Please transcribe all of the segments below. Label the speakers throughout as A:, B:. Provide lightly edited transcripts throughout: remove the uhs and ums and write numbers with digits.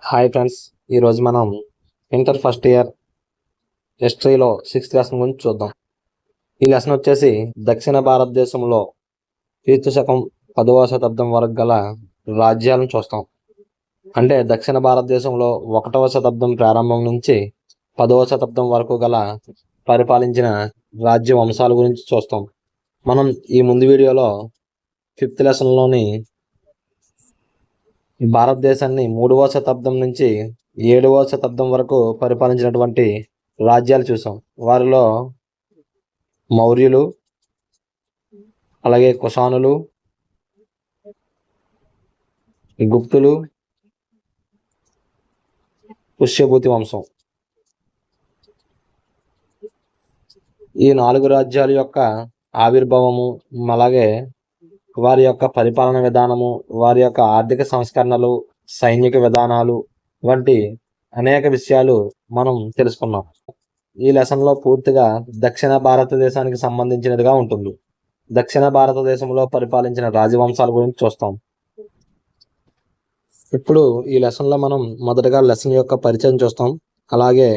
A: Hi friends, ఈరోజు మనం inter first year హిస్టరీలో 6th లెసన్ గురించి చూద్దాం. ఈ లెసన్ వచ్చేసి దక్షిణ భారతదేశంలో క్రీస్తు శకం 10వ శతాబ్దం వరకు గల రాజ్యాలను చూస్తాం. అంటే దక్షిణ భారతదేశంలో 1వ శతాబ్దం ప్రారంభం నుంచి 10వ శతాబ్దం వరకు గల పరిపాలించిన రాజ్య వంశాల గురించి చూస్తాం. మనం ఈ ముందు వీడియోలో 5th లెసన్లోని భారతదేశాన్ని 3వ శతాబ్దం నుంచి 7వ శతాబ్దం వరకు పరిపాలించినటువంటి రాజ్యాలు చూసాం. వారిలో మౌర్యులు, అలాగే కుషానులు, గుప్తులు, పుష్యభూతి వంశం. ఈ 4 రాజ్యాల యొక్క ఆవిర్భావము, అలాగే వారి యొక్క పరిపాలన విధానము, వారి యొక్క ఆర్థిక సంస్కరణలు, సైనిక విధానాలు వంటి అనేక విషయాలు మనం తెలుసుకున్నాం. ఈ లెసన్లో పూర్తిగా దక్షిణ భారతదేశానికి సంబంధించినదిగా ఉంటుంది. దక్షిణ భారతదేశంలో పరిపాలించిన రాజవంశాల గురించి చూస్తాం. ఇప్పుడు ఈ లెసన్లో మనం మొదటగా లెసన్ యొక్క పరిచయం చూస్తాం, అలాగే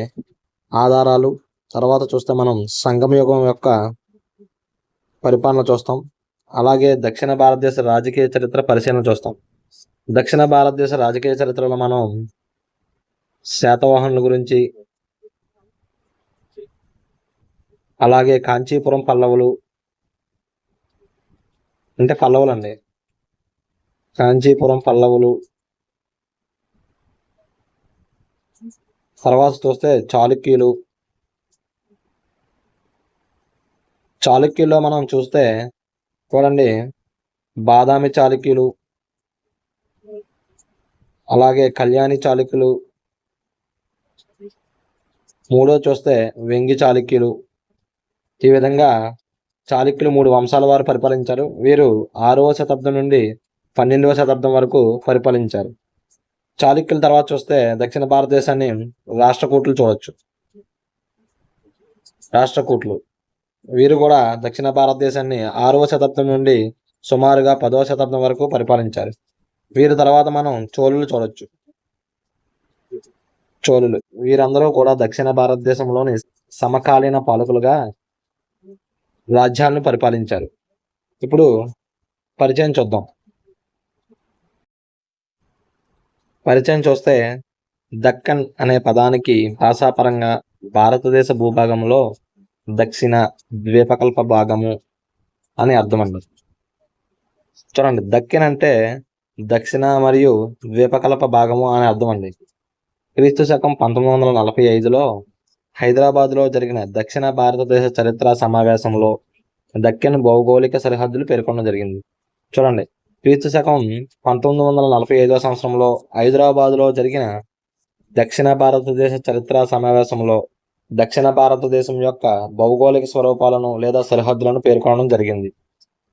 A: ఆధారాలు. తర్వాత చూస్తే మనం సంగమ యుగం యొక్క పరిపాలన చూస్తాం, అలాగే దక్షిణ భారతదేశ రాజకీయ చరిత్ర పరిశీలన చూస్తాం. దక్షిణ భారతదేశ రాజకీయ చరిత్రలో మనం శాతవాహనుల గురించి, అలాగే కాంచీపురం పల్లవులు, అంటే పల్లవులు అండి, కాంచీపురం పల్లవులు. తర్వాత చూస్తే చాళుక్యులు. చాళుక్యుల్లో మనం చూస్తే చూడండి, బాదామి చాళుక్యులు, అలాగే కళ్యాణి చాళుక్యులు. మూడో చూస్తే వెంగి చాళుక్యులు. ఈ విధంగా చాళుక్యులు 3 వంశాల వారు పరిపాలించారు. వీరు 6వ శతాబ్దం నుండి 12వ శతాబ్దం వరకు పరిపాలించారు. చాళుక్యుల తర్వాత చూస్తే దక్షిణ భారతదేశాన్ని రాష్ట్రకూట్లు చూడొచ్చు. రాష్ట్రకూట్లు వీరు కూడా దక్షిణ భారతదేశాన్ని 6వ శతాబ్దం నుండి సుమారుగా 10వ శతాబ్దం వరకు పరిపాలించారు. వీరి తర్వాత మనం చోళులు చూడొచ్చు. చోళులు వీరందరూ కూడా దక్షిణ భారతదేశంలోని సమకాలీన పాలకులుగా రాజ్యాలను పరిపాలించారు. ఇప్పుడు పరిచయం చూద్దాం. పరిచయం చూస్తే దక్కన్ అనే పదానికి భాషాపరంగా భారతదేశ భూభాగంలో దక్షిణ ద్వీపకల్ప భాగము అని అర్థం అండి. చూడండి, దక్కన్ అంటే దక్షిణ మరియు ద్వీపకల్ప భాగము అని అర్థం అండి. క్రీస్తు శకం 1945లో హైదరాబాద్లో జరిగిన దక్షిణ భారతదేశ చరిత్ర సమావేశంలో దక్కన్ భౌగోళిక సరిహద్దులు పేర్కొనడం జరిగింది. చూడండి, క్రీస్తు శకం 1945వ సంవత్సరంలో హైదరాబాద్లో జరిగిన దక్షిణ భారతదేశ చరిత్ర సమావేశంలో దక్షిణ భారతదేశం యొక్క భౌగోళిక స్వరూపాలను లేదా సరిహద్దులను పేర్కొనడం జరిగింది.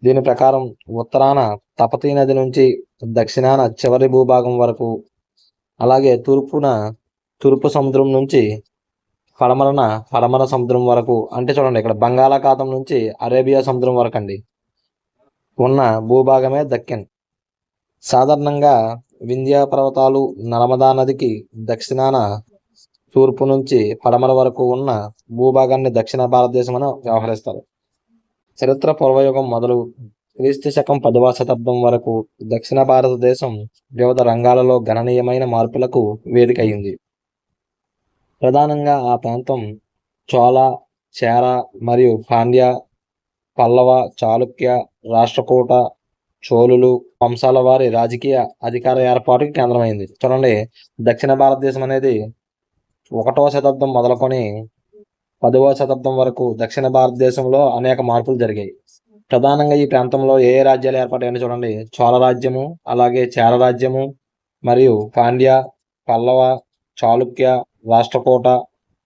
A: దీని ప్రకారం ఉత్తరాన తపతీ నది నుంచి దక్షిణాన చివరి భూభాగం వరకు, అలాగే తూర్పు సముద్రం నుంచి పడమర సముద్రం వరకు, అంటే చూడండి ఇక్కడ బంగాళాఖాతం నుంచి అరేబియా సముద్రం వరకు అండి ఉన్న భూభాగమే దక్కన్. సాధారణంగా వింధ్యా పర్వతాలు నర్మదా నదికి దక్షిణాన తూర్పు నుంచి పడమర వరకు ఉన్న భూభాగాన్ని దక్షిణ భారతదేశం అని వ్యవహరిస్తారు. చరిత్ర పూర్వయుగం మొదలు క్రీస్తు శకం 10వ శతాబ్దం వరకు దక్షిణ భారతదేశం వివిధ రంగాలలో గణనీయమైన మార్పులకు వేదిక అయింది. ప్రధానంగా ఆ ప్రాంతం చోళ, చేర మరియు పాండ్య, పల్లవ, చాళుక్య, రాష్ట్రకూట, చోళులు వంశాల వారి రాజకీయ అధికార ఏర్పాటుకి కేంద్రమైంది. చూడండి, దక్షిణ భారతదేశం అనేది 1వ శతాబ్దం మొదలుకొని 10వ శతాబ్దం వరకు దక్షిణ భారతదేశంలో అనేక మార్పులు జరిగాయి. ప్రధానంగా ఈ ప్రాంతంలో ఏ రాజ్యాలు ఏర్పడ్డాయని చూడండి, చోళ రాజ్యము, అలాగే చేర రాజ్యము, మరియు పాండ్య, పల్లవ, చాళుక్య, రాష్ట్రకూట,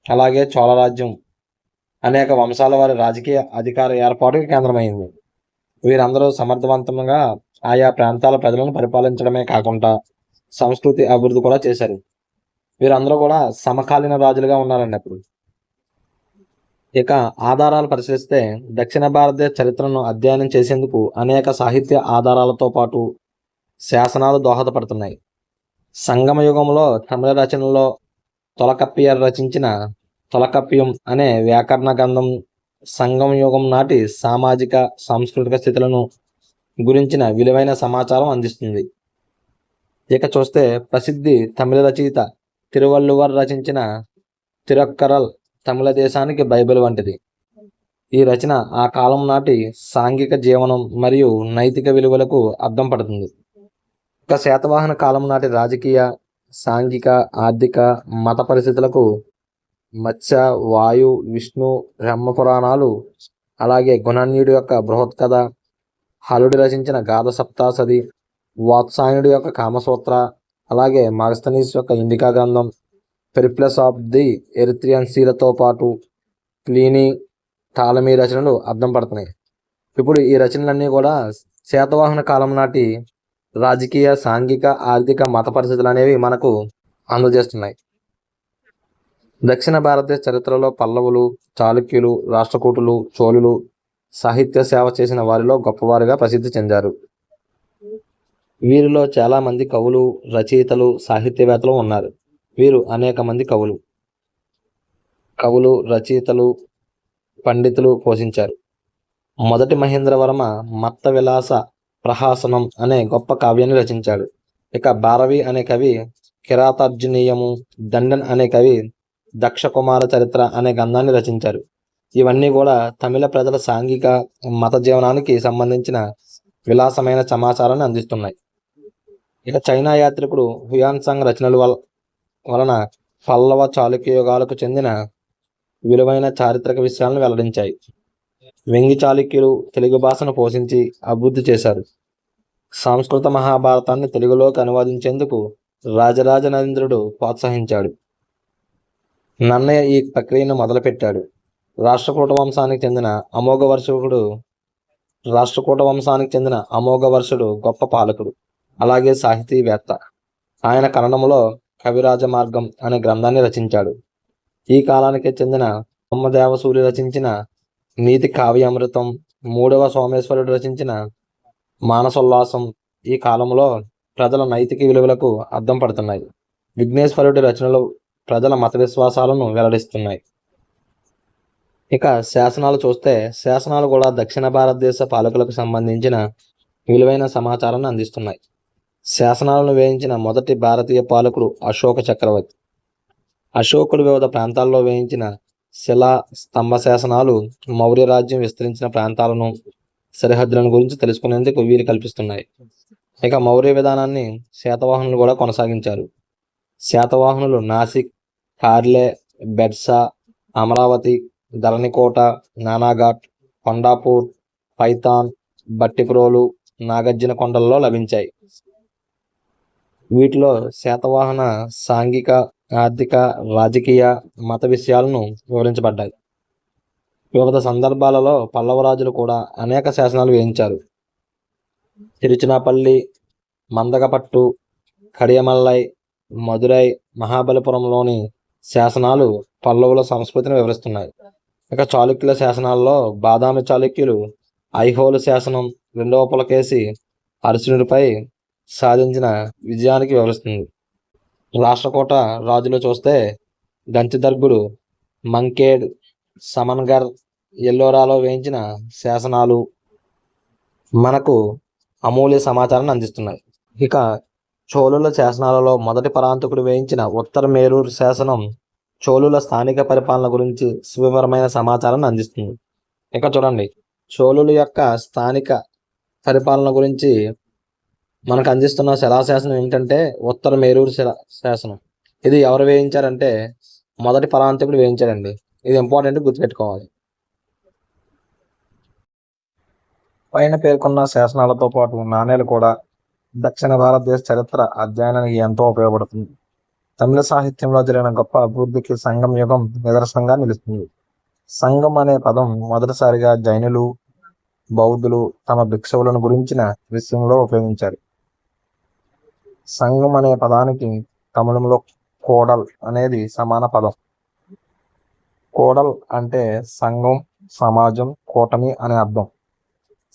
A: అలాగే చోళ రాజ్యం అనేక వంశాల వారి రాజకీయ అధికార ఏర్పాటుకి కేంద్రమైంది. వీరందరూ సమర్థవంతంగా ఆయా ప్రాంతాల ప్రజలను పరిపాలించడమే కాకుండా సంస్కృతి అభివృద్ధి కూడా చేశారు. వీరందరూ కూడా సమకాలీన రాజులుగా ఉన్నారండి. అప్పుడు ఇక ఆధారాలు పరిశీలిస్తే దక్షిణ భారతదేశ చరిత్రను అధ్యయనం చేసేందుకు అనేక సాహిత్య ఆధారాలతో పాటు శాసనాలు దోహదపడుతున్నాయి. సంగమ యుగంలో తమిళ రచనలో తొలకప్పియర్ రచించిన తొలకప్పియం అనే వ్యాకరణ గ్రంథం సంగమ యుగం నాటి సామాజిక సాంస్కృతిక స్థితులను గురించిన విలువైన సమాచారం అందిస్తుంది. ఇక చూస్తే ప్రసిద్ధి తమిళ రచయిత తిరువల్లువర్ రచించిన తిరక్కరల్ తమిళ దేశానికి బైబిల్ వంటిది. ఈ రచన ఆ కాలం నాటి సాంఘిక జీవనం మరియు నైతిక విలువలకు అద్దం పడుతుంది. ఇక శాతవాహన కాలం నాటి రాజకీయ, సాంఘిక, ఆర్థిక, మత పరిస్థితులకు మత్స్య, వాయు, విష్ణు, బ్రహ్మ పురాణాలు, అలాగే గుణన్యుడి యొక్క బృహత్ కథ, హలుడు రచించిన గాథ సప్తాసది, వాత్సాయనుడి యొక్క కామసూత్ర, అలాగే మార్గస్థనీస్ యొక్క ఇండికా గ్రంథం, పెరిప్లస్ ఆఫ్ ది ఎరిత్రియన్ సీలతో పాటు ప్లీనీ, టాలమీ రచనలు అర్థం పడుతున్నాయి. ఇప్పుడు ఈ రచనలన్నీ కూడా శాతవాహన కాలం నాటి రాజకీయ, సాంఘిక, ఆర్థిక, మత పరిస్థితులు అనేవి మనకు అందజేస్తున్నాయి. దక్షిణ భారతదేశ చరిత్రలో పల్లవులు, చాళుక్యులు, రాష్ట్రకూటులు, చోళులు సాహిత్య సేవ చేసిన వారిలో గొప్పవారుగా ప్రసిద్ధి చెందారు. వీరిలో చాలా మంది కవులు, రచయితలు, సాహిత్యవేత్తలు ఉన్నారు. వీరు అనేక మంది కవులు, రచయితలు, పండితులు పోషించారు. మొదటి మహేంద్రవర్మ మత్త విలాస ప్రహాసనం అనే గొప్ప కావ్యాన్ని రచించాడు. ఇక భారవి అనే కవి కిరాతార్జునీయము, దండన్ అనే కవి దక్ష కుమార చరిత్ర అనే గ్రంథాన్ని రచించారు. ఇవన్నీ కూడా తమిళ ప్రజల సాంఘిక, మత జీవనానికి సంబంధించిన విలాసమైన సమాచారాన్ని అందిస్తున్నాయి. ఇక చైనా యాత్రికుడు హుయాన్సాంగ్ రచనల వలన పల్లవ, చాళుక్య యుగాలకు చెందిన విలువైన చారిత్రక విషయాలను వెల్లడించాయి. వెంగి చాళుక్యులు తెలుగు భాషను పోషించి అభివృద్ధి చేశారు. సంస్కృత మహాభారతాన్ని తెలుగులోకి అనువాదించేందుకు రాజరాజ నరేంద్రుడు ప్రోత్సహించాడు. నన్నయ్య ఈ ప్రక్రియను మొదలుపెట్టాడు. రాష్ట్రకూట వంశానికి చెందిన అమోఘ వర్షుడు గొప్ప పాలకుడు, అలాగే సాహితీవేత్త. ఆయన కన్నడంలో కవిరాజ మార్గం అనే గ్రంథాన్ని రచించాడు. ఈ కాలానికి చెందిన బ్రహ్మదేవసూరి రచించిన నీతి కావ్యామృతం, మూడవ సోమేశ్వరుడు రచించిన మానసోల్లాసం ఈ కాలంలో ప్రజల నైతిక విలువలకు అద్దం పడుతున్నాయి. విఘ్నేశ్వరుడి రచనలు ప్రజల మత విశ్వాసాలను వెల్లడిస్తున్నాయి. ఇక శాసనాలు చూస్తే శాసనాలు కూడా దక్షిణ భారతదేశ పాలకులకు సంబంధించిన విలువైన సమాచారాన్ని అందిస్తున్నాయి. శాసనాలను వేయించిన మొదటి భారతీయ పాలకుడు అశోక చక్రవర్తి. అశోకుడు వివిధ ప్రాంతాల్లో వేయించిన శిలా స్తంభ శాసనాలు మౌర్య రాజ్యం విస్తరించిన ప్రాంతాలను, సరిహద్దులను గురించి తెలుసుకునేందుకు వీలు కల్పిస్తున్నాయి. ఇక మౌర్య విధానాన్ని శాతవాహనులు కూడా కొనసాగించారు. శాతవాహనులు నాసిక్, కార్లే, బెడ్సా, అమరావతి, ధరణికోట, నానాఘాట్, కొండాపూర్, పైతాన్, బట్టిప్రోలు, నాగార్జున కొండలలో లభించాయి. వీటిలో శాతవాహన సాంఘిక, ఆర్థిక, రాజకీయ, మత విషయాలను వివరించబడ్డాయి. వివిధ సందర్భాలలో పల్లవరాజులు కూడా అనేక శాసనాలు వేయించారు. తిరుచినాపల్లి, మందగపట్టు, కడియమల్లై, మదురై, మహాబలిపురంలోని శాసనాలు పల్లవుల సంస్కృతిని వివరిస్తున్నాయి. ఇక చాళుక్యుల శాసనాల్లో బాదామి చాళుక్యులు ఐహోలు శాసనం రెండవ పులకేసి అర్జునుడిపై సాధించిన విజయానికి వివరిస్తుంది. రాష్ట్రకూట రాజులు చూస్తే గంచిదర్గుడు, మంకేడ్, సమన్గర్, ఎల్లోరాలో వేయించిన శాసనాలు మనకు అమూల్య సమాచారాన్ని అందిస్తున్నాయి. ఇక చోళుల శాసనాలలో మొదటి పరాంతకుడు వేయించిన ఉత్తర మేరూర్ శాసనం చోళుల స్థానిక పరిపాలన గురించి సువివరమైన సమాచారాన్ని అందిస్తుంది. ఇక చూడండి, చోళుల యొక్క స్థానిక పరిపాలన గురించి మనకు అందిస్తున్న శిలాశాసనం ఏంటంటే ఉత్తర మేరూర్ శాసనం. ఇది ఎవరు వేయించారంటే మొదటి పరాంతకుడు వేయించాడండి. ఇది ఇంపార్టెంట్, గుర్తుపెట్టుకోవాలి. పైన పేర్కొన్న శాసనాలతో పాటు నాణేలు కూడా దక్షిణ భారతదేశ చరిత్ర అధ్యయనానికి ఎంతో ఉపయోగపడుతుంది. తమిళ సాహిత్యంలో జరిగిన గొప్ప అభివృద్ధికి సంగం యుగం నిదర్శనంగా నిలుస్తుంది. సంగం అనే పదం మొదటిసారిగా జైనులు, బౌద్ధులు తమ భిక్షువులను గురించిన విషయంలో ఉపయోగించారు. సంఘం అనే పదానికి తమిళంలో కోడల్ అనేది సమాన పదం. కోడల్ అంటే సంఘం, సమాజం, కూటమి అనే అర్థం.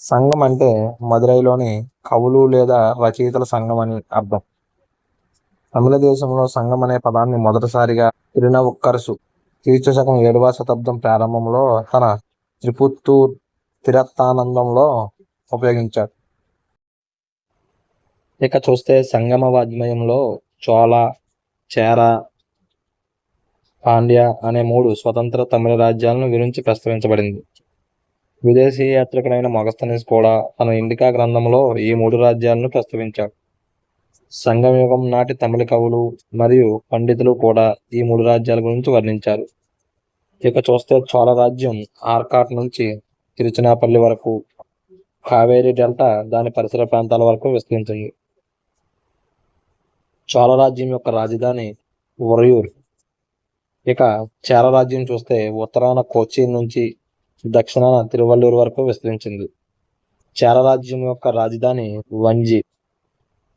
A: సంఘం అంటే మదురైలోని కవులు లేదా రచయితల సంఘం అని అర్థం. తమిళ దేశంలో సంఘం అనే పదాన్ని మొదటిసారిగా తిరునవుక్కరసు క్రీస్తు శకం 7వ శతాబ్దం ప్రారంభంలో తన త్రిపుత్తూర్ తిరత్తానందంలో ఉపయోగించాడు. ఇక చూస్తే సంగమ వాజ్మయంలో చోళ, చేర, పాండ్య అనే 3 స్వతంత్ర తమిళ రాజ్యాలను గురించి ప్రస్తావించబడింది. విదేశీ యాత్రికుడైన మొగస్తనీస్ కూడా తన ఇండికా గ్రంథంలో ఈ 3 రాజ్యాలను ప్రస్తావించాడు. సంగమయుగం నాటి తమిళ కవులు మరియు పండితులు కూడా ఈ 3 రాజ్యాల గురించి వర్ణించారు. ఇక చూస్తే చోళ రాజ్యం ఆర్కాట్ నుంచి తిరుచినాపల్లి వరకు, కావేరీ డెల్టా దాని పరిసర ప్రాంతాల వరకు విస్తరించింది. చోళ రాజ్యం యొక్క రాజధాని ఉరయూర్. ఇక చేర రాజ్యం చూస్తే ఉత్తరాన కొచ్చిన్ నుంచి దక్షిణాన తిరువల్లూరు వరకు విస్తరించింది. చేర రాజ్యం యొక్క రాజధాని వంజి.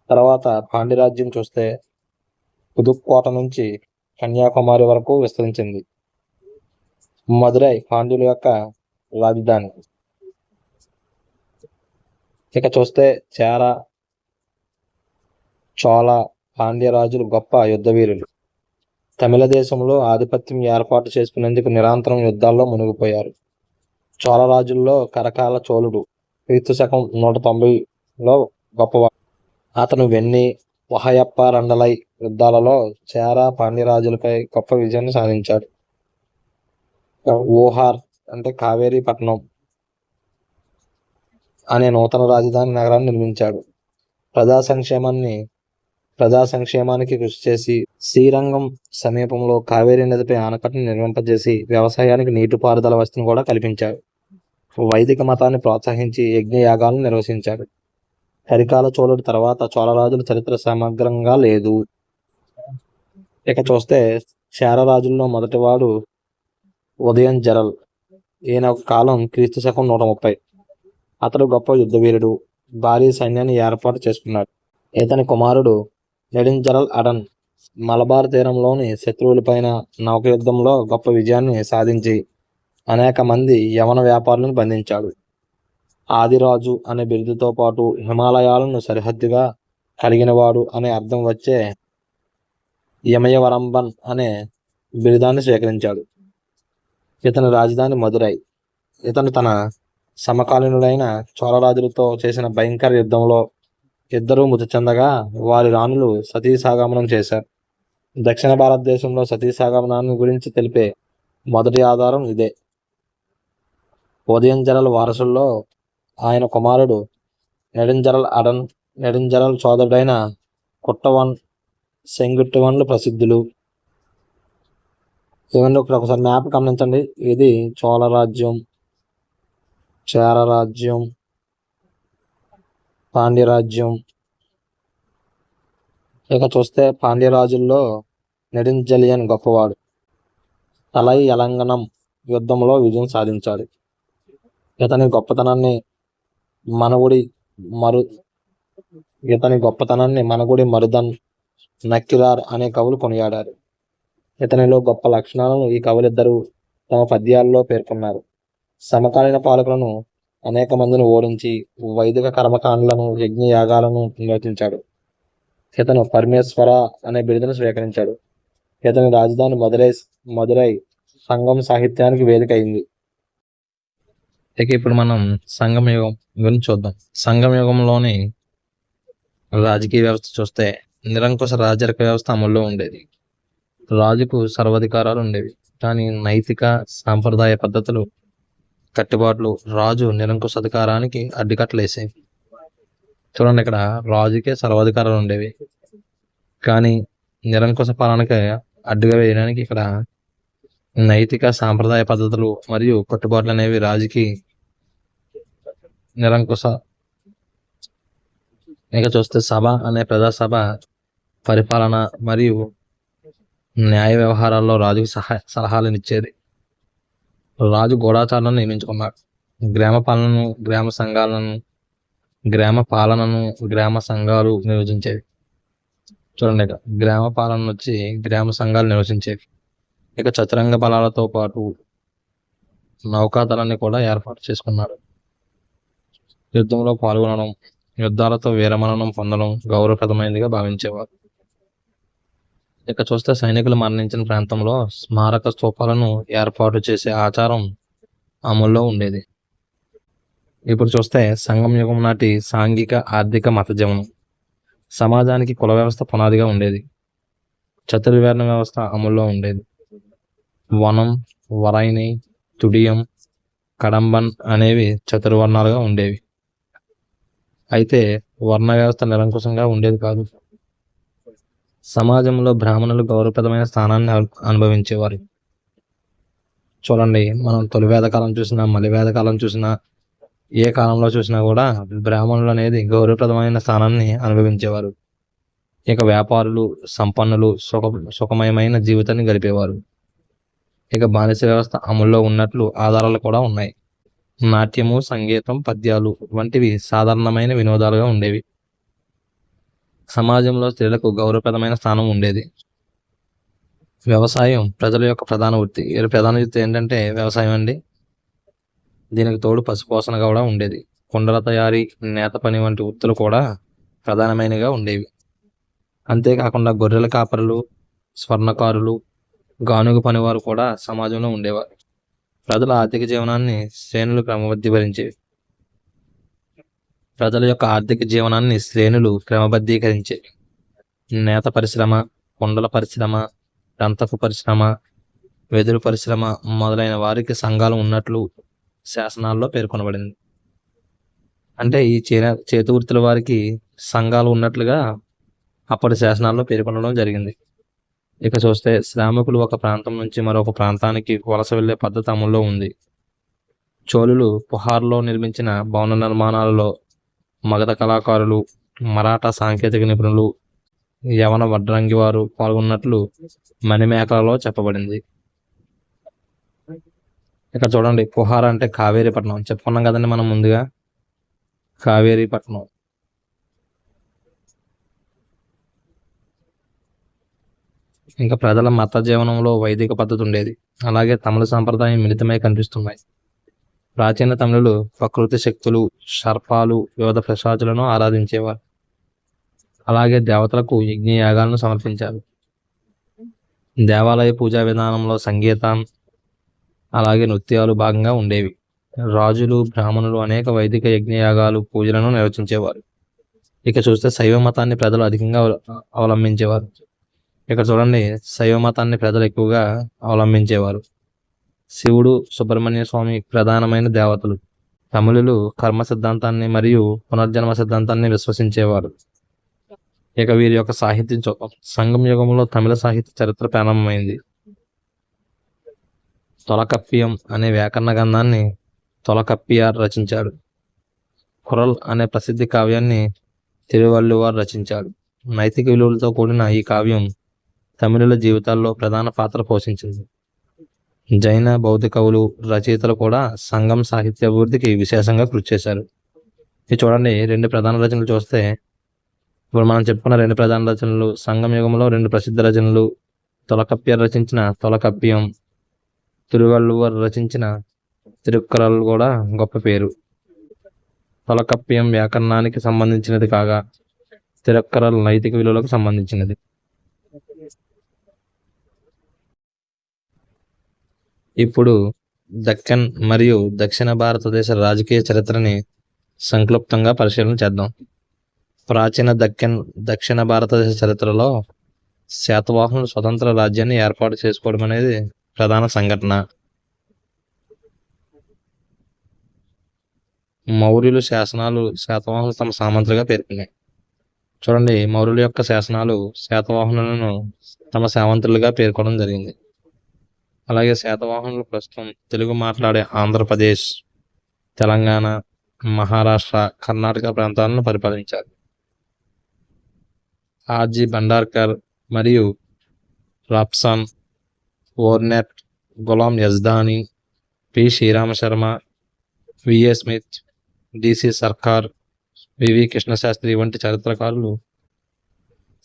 A: తర్వాత పాండ్యరాజ్యం చూస్తే పుదుక్కోట నుంచి కన్యాకుమారి వరకు విస్తరించింది. మదురై పాండ్యుల యొక్క రాజధాని. ఇక చూస్తే చేర, చోళ, పాండ్య రాజులు గొప్ప యుద్ధవీరులు. తమిళ దేశంలో ఆధిపత్యం ఏర్పాటు చేసుకునేందుకు నిరంతరం యుద్ధాల్లో మునిగిపోయారు. చోళ రాజుల్లో కరకాల చోళుడు క్రీస్తు శకం 190లో గొప్పవాడు. అతను వెన్ని, వహయప్ప రండలై యుద్ధాలలో చేర, పాండ్య రాజులపై గొప్ప విజయాన్ని సాధించాడు. ఓహార్ అంటే కావేరీ పట్టణం అనే నూతన రాజధాని నగరాన్ని నిర్మించాడు. ప్రజా సంక్షేమానికి కృషి చేసి శ్రీరంగం సమీపంలో కావేరీ నదిపై ఆనకట్టును నిర్మింపజేసి వ్యవసాయానికి నీటిపారుదల వ్యవస్థను కూడా కల్పించాడు. వైదిక మతాన్ని ప్రోత్సహించి యజ్ఞయాగాలను నిర్వహించాడు. కరికాల చోళుడి తర్వాత చోళరాజుల చరిత్ర సమగ్రంగా లేదు. ఇక చూస్తే చేర రాజుల్లో మొదటివాడు ఉదయం జరల్. ఈయన కాలం క్రీస్తు శకం 130. అతడు గొప్ప యుద్ధవీరుడు, భారీ సైన్యాన్ని ఏర్పాటు చేసుకున్నాడు. ఇతని కుమారుడు నెడింజరల్ అడన్ మలబార్ తీరంలోని శత్రువులపైన నౌక యుద్ధంలో గొప్ప విజయాన్ని సాధించి అనేక మంది యవన వ్యాపారులను బంధించాడు. ఆదిరాజు అనే బిరుదుతో పాటు హిమాలయాలను సరిహద్దుగా కలిగినవాడు అనే అర్థం వచ్చే యమయవరంబన్ అనే బిరుదాన్ని స్వీకరించాడు. ఇతని రాజధాని మదురై. ఇతను తన సమకాలీనుడైన చోళరాజులతో చేసిన భయంకర యుద్ధంలో ఇద్దరూ మృతి చెందగా వారి రాణులు సతీసాగమనం చేశారు. దక్షిణ భారతదేశంలో సతీసాగమనాన్ని గురించి తెలిపే మొదటి ఆధారం ఇదే. ఉదయంజరల్ వారసుల్లో ఆయన కుమారుడు నెడింజరల్ అడన్, నెడింజరల్ సోదరుడైన కుట్టవన్, సెంగుట్టువన్లు ప్రసిద్ధులు. ఇవన్నీ ఒకసారి మ్యాప్ గమనించండి. ఇది చోళ రాజ్యం, చేర రాజ్యం, పాండ్య రాజ్యం. ఇక చూస్తే పాండ్య రాజుల్లో నెడింజలియన్ గొప్పవాడు. తలై యలంగనం యుద్ధంలో విజయం సాధించాడు. ఇతని గొప్పతనాన్ని మనగుడి మరుదన్, నక్కిరార్ అనే కవులు కొనియాడారు. ఇతనిలో గొప్ప లక్షణాలను ఈ కవులిద్దరూ తమ పద్యాల్లో పేర్కొన్నారు. సమకాలీన పాలకులను అనేక మందిని ఓడించి వైదిక కర్మకాండలను, యజ్ఞయాగాలను నిర్వహించాడు. ఇతను పరమేశ్వర అనే బిరుదును స్వీకరించాడు. ఇతని రాజధాని మదురై సంగం సాహిత్యానికి వేదిక అయింది. ఇక ఇప్పుడు మనం సంగమ యుగం గురించి చూద్దాం. సంగమ యుగంలోని రాజకీయ వ్యవస్థ చూస్తే నిరంకుశ రాజరిక వ్యవస్థ అమల్లో ఉండేది. రాజుకు సర్వాధికారాలు ఉండేవి, కానీ నైతిక సాంప్రదాయ పద్ధతులు, కట్టుబాట్లు రాజు నిరంకుశ అధికారానికి అడ్డుకట్టలేసేవి. చూడండి, ఇక్కడ రాజుకే సర్వాధికారాలు ఉండేవి, కానీ నిరంకుశ పాలనకి అడ్డుగా వేయడానికి ఇక్కడ నైతిక సాంప్రదాయ పద్ధతులు మరియు కట్టుబాట్లు అనేవి రాజుకి నిరంకుశ. ఇక చూస్తే సభ అనే ప్రజాసభ పరిపాలన మరియు న్యాయ వ్యవహారాల్లో రాజుకి సలహాలను రాజు గూఢాచారులను నియమించుకున్నాడు. గ్రామ పాలనను గ్రామ సంఘాలు నిర్వహించేవి. చూడండి, ఇక గ్రామ పాలన వచ్చి గ్రామ సంఘాలు నిర్వహించేవి. ఇక చతురంగ బలాలతో పాటు నౌకాదళాన్ని కూడా ఏర్పాటు చేసుకున్నాడు. యుద్ధంలో పాల్గొనడం, యుద్ధాలతో వీరమరణం పొందడం గౌరవప్రదమైనదిగా భావించేవారు. ఇక చూస్తే సైనికులు మరణించిన ప్రాంతంలో స్మారక స్తూపాలను ఏర్పాటు చేసే ఆచారం అమల్లో ఉండేది. ఇప్పుడు చూస్తే సంగం యుగం నాటి సాంఘిక ఆర్థిక మత జీవనం. సమాజానికి కుల వ్యవస్థ పునాదిగా ఉండేది. చతుర్వర్ణ వ్యవస్థ అమల్లో ఉండేది. వనం, వరైని, తుడియం, కడంబన్ అనేవి చతుర్వర్ణాలుగా ఉండేవి. అయితే వర్ణ వ్యవస్థ నిరంకుశంగా ఉండేది కాదు. సమాజంలో బ్రాహ్మణులు గౌరవప్రదమైన స్థానాన్ని అనుభవించేవారు. చూడండి, మనం తొలి వేద కాలం చూసినా, మలి వేద కాలం చూసినా, ఏ కాలంలో చూసినా కూడా బ్రాహ్మణులు అనేది గౌరవప్రదమైన స్థానాన్ని అనుభవించేవారు. ఇక వ్యాపారులు, సంపన్నులు సుఖమయమైన జీవితాన్ని గడిపేవారు. ఇక బానిస వ్యవస్థ అమల్లో ఉన్నట్లు ఆధారాలు కూడా ఉన్నాయి. నాట్యము, సంగీతం, పద్యాలు వంటివి సాధారణమైన వినోదాలుగా ఉండేవి. సమాజంలో స్త్రీలకు గౌరవప్రదమైన స్థానం ఉండేది. వ్యవసాయం ప్రజల యొక్క ప్రధాన వృత్తి. ప్రధాన వృత్తి ఏంటంటే వ్యవసాయం అండి. దీనికి తోడు పశుపోషణ కూడా ఉండేది. కుండల తయారీ, నేత పని వంటి వృత్తులు కూడా ప్రధానమైనవిగా ఉండేవి. అంతేకాకుండా గొర్రెల కాపరులు, స్వర్ణకారులు, గానుగ పనివారు కూడా సమాజంలో ఉండేవారు. ప్రజల ఆర్థిక జీవనాన్ని శ్రేణులు క్రమబద్ధీకరించేవి. ప్రజల యొక్క ఆర్థిక జీవనాన్ని శ్రేణులు క్రమబద్ధీకరించేవి. నేత పరిశ్రమ, కుండల పరిశ్రమ, దంతపు పరిశ్రమ, వెదురు పరిశ్రమ మొదలైన వారికి సంఘాలు ఉన్నట్లు శాసనాల్లో పేర్కొనబడింది. అంటే ఈ చేతి వృత్తుల వారికి సంఘాలు ఉన్నట్లుగా అప్పటి శాసనాల్లో పేర్కొనడం జరిగింది. ఇక చూస్తే శ్రామికులు ఒక ప్రాంతం నుంచి మరొక ప్రాంతానికి వలస వెళ్లే పద్ధతి అమల్లో ఉంది. చోళులు పుహార్లో నిర్మించిన భవన నిర్మాణాలలో మగధ కళాకారులు, మరాఠా సాంకేతిక నిపుణులు, యవన వడ్రంగి వారు పాల్గొన్నట్లు మణిమేకలలో చెప్పబడింది. ఇక చూడండి, పుహార్ అంటే కావేరీపట్నం చెప్పుకున్నాం కదండి మనం ముందుగా. కావేరీపట్నం ఇంకా ప్రజల మత జీవనంలో వైదిక పద్ధతి ఉండేది. అలాగే తమిళ సాంప్రదాయం మిళితమై కనిపిస్తున్నాయి. ప్రాచీన తమిళులు ప్రకృతి శక్తులు, సర్పాలు, వివిధ పిశాచులను ఆరాధించేవారు. అలాగే దేవతలకు యజ్ఞయాగాలను సమర్పించారు. దేవాలయ పూజా విధానంలో సంగీతం, అలాగే నృత్యాలు భాగంగా ఉండేవి. రాజులు, బ్రాహ్మణులు అనేక వైదిక యజ్ఞయాగాలు, పూజలను నిర్వహించేవారు. ఇక చూస్తే శైవ మతాన్ని ప్రజలు అధికంగా అవలంబించేవారు. ఇక్కడ చూడండి, శైవ మతాన్ని ప్రజలు ఎక్కువగా అవలంబించేవారు. శివుడు, సుబ్రహ్మణ్య స్వామి ప్రధానమైన దేవతలు. తమిళులు కర్మ సిద్ధాంతాన్ని మరియు పునర్జన్మ సిద్ధాంతాన్ని విశ్వసించేవారు. ఇక వీరి యొక్క సాహిత్యం చూద్దాం. సంగం యుగంలో తమిళ సాహిత్య చరిత్ర ప్రారంభమైంది. తొలకప్పియం అనే వ్యాకరణ గ్రంథాన్ని తొలకప్పియార్ రచించాడు. కురల్ అనే ప్రసిద్ధి కావ్యాన్ని తిరువల్లువార్ రచించాడు. నైతిక విలువలతో కూడిన ఈ కావ్యం తమిళుల జీవితాల్లో ప్రధాన పాత్ర పోషించింది. జైన బౌద్ధ కవులు, రచయితలు కూడా సంగం సాహిత్య అభివృద్ధికి విశేషంగా కృషి చేశారు. ఇది చూడండి, రెండు ప్రధాన రచనలు చూస్తే ఇప్పుడు మనం చెప్పుకున్న రెండు ప్రధాన రచనలు, సంగం యుగంలో రెండు ప్రసిద్ధ రచనలు, తొలకప్పియార్ రచించిన తొలకప్పియం, తిరువల్లువర్ రచించిన తిరుక్కురల్ కూడా గొప్ప పేరు. తొలకప్పియం వ్యాకరణానికి సంబంధించినది కాగా తిరుక్కురల్ నైతిక విలువలకు సంబంధించినది. ఇప్పుడు దక్కన్ మరియు దక్షిణ భారతదేశ రాజకీయ చరిత్రని సంక్లుప్తంగా పరిశీలన చేద్దాం. ప్రాచీన దక్షిణ భారతదేశ చరిత్రలో శాతవాహనులు స్వతంత్ర రాజ్యాన్ని ఏర్పాటు చేసుకోవడం అనేది ప్రధాన సంఘటన. మౌర్యులు శాసనాలు శాతవాహనులు తమ సామంతులుగా పేర్కొన్నాయి. చూడండి, మౌర్యుల యొక్క శాసనాలు శాతవాహనులను తమ సామంతులుగా పేర్కొనడం జరిగింది. అలాగే శాతవాహనులు ప్రస్తుతం తెలుగు మాట్లాడే ఆంధ్రప్రదేశ్, తెలంగాణ, మహారాష్ట్ర, కర్ణాటక ప్రాంతాలను పరిపాలించారు. ఆర్జీ భండార్కర్ మరియు రాప్సన్, ఓర్నెట్, Ghulam Yazdani, P Srirama Sharma, VA Smith, DC Sircar, VV Krishnasastri వంటి చరిత్రకారులు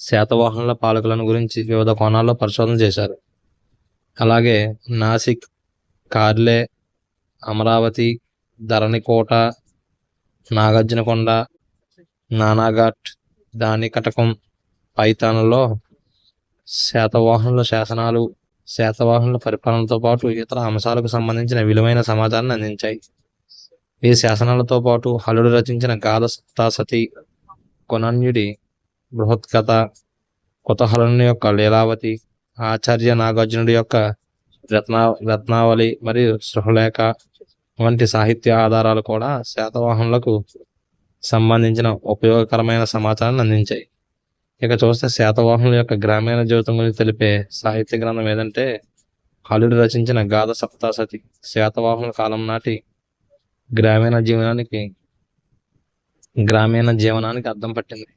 A: శాతవాహనుల పాలకులను గురించి వివిధ కోణాల్లో పరిశోధన చేశారు. అలాగే నాసిక్, కార్లే, అమరావతి, ధరణికోట, నాగార్జునకొండ, నానాఘాట్, దానికటకం, పైతాన్లలో శాతవాహనుల శాసనాలు శాతవాహనుల పరిపాలనతో పాటు ఇతర అంశాలకు సంబంధించిన విలువైన సమాచారాన్ని అందించాయి. ఈ శాసనాలతో పాటు హలుడు రచించిన గాథ సప్తాసతి, కొనన్యుడి బృహత్కథ, కుతహలుని యొక్క లీలావతి, ఆచార్య నాగార్జునుడి యొక్క రత్నావళి మరియు సృహలేఖ వంటి సాహిత్య ఆధారాలు కూడా శాతవాహనులకు సంబంధించిన ఉపయోగకరమైన సమాచారాన్ని అందించాయి. ఇక చూస్తే శాతవాహనుల యొక్క గ్రామీణ జీవితం గురించి తెలిపే సాహిత్య గ్రంథం ఏదంటే హలుడు రచించిన గాథ సప్తాసతి. శాతవాహనుల కాలం నాటి గ్రామీణ జీవనానికి అద్దం పట్టింది.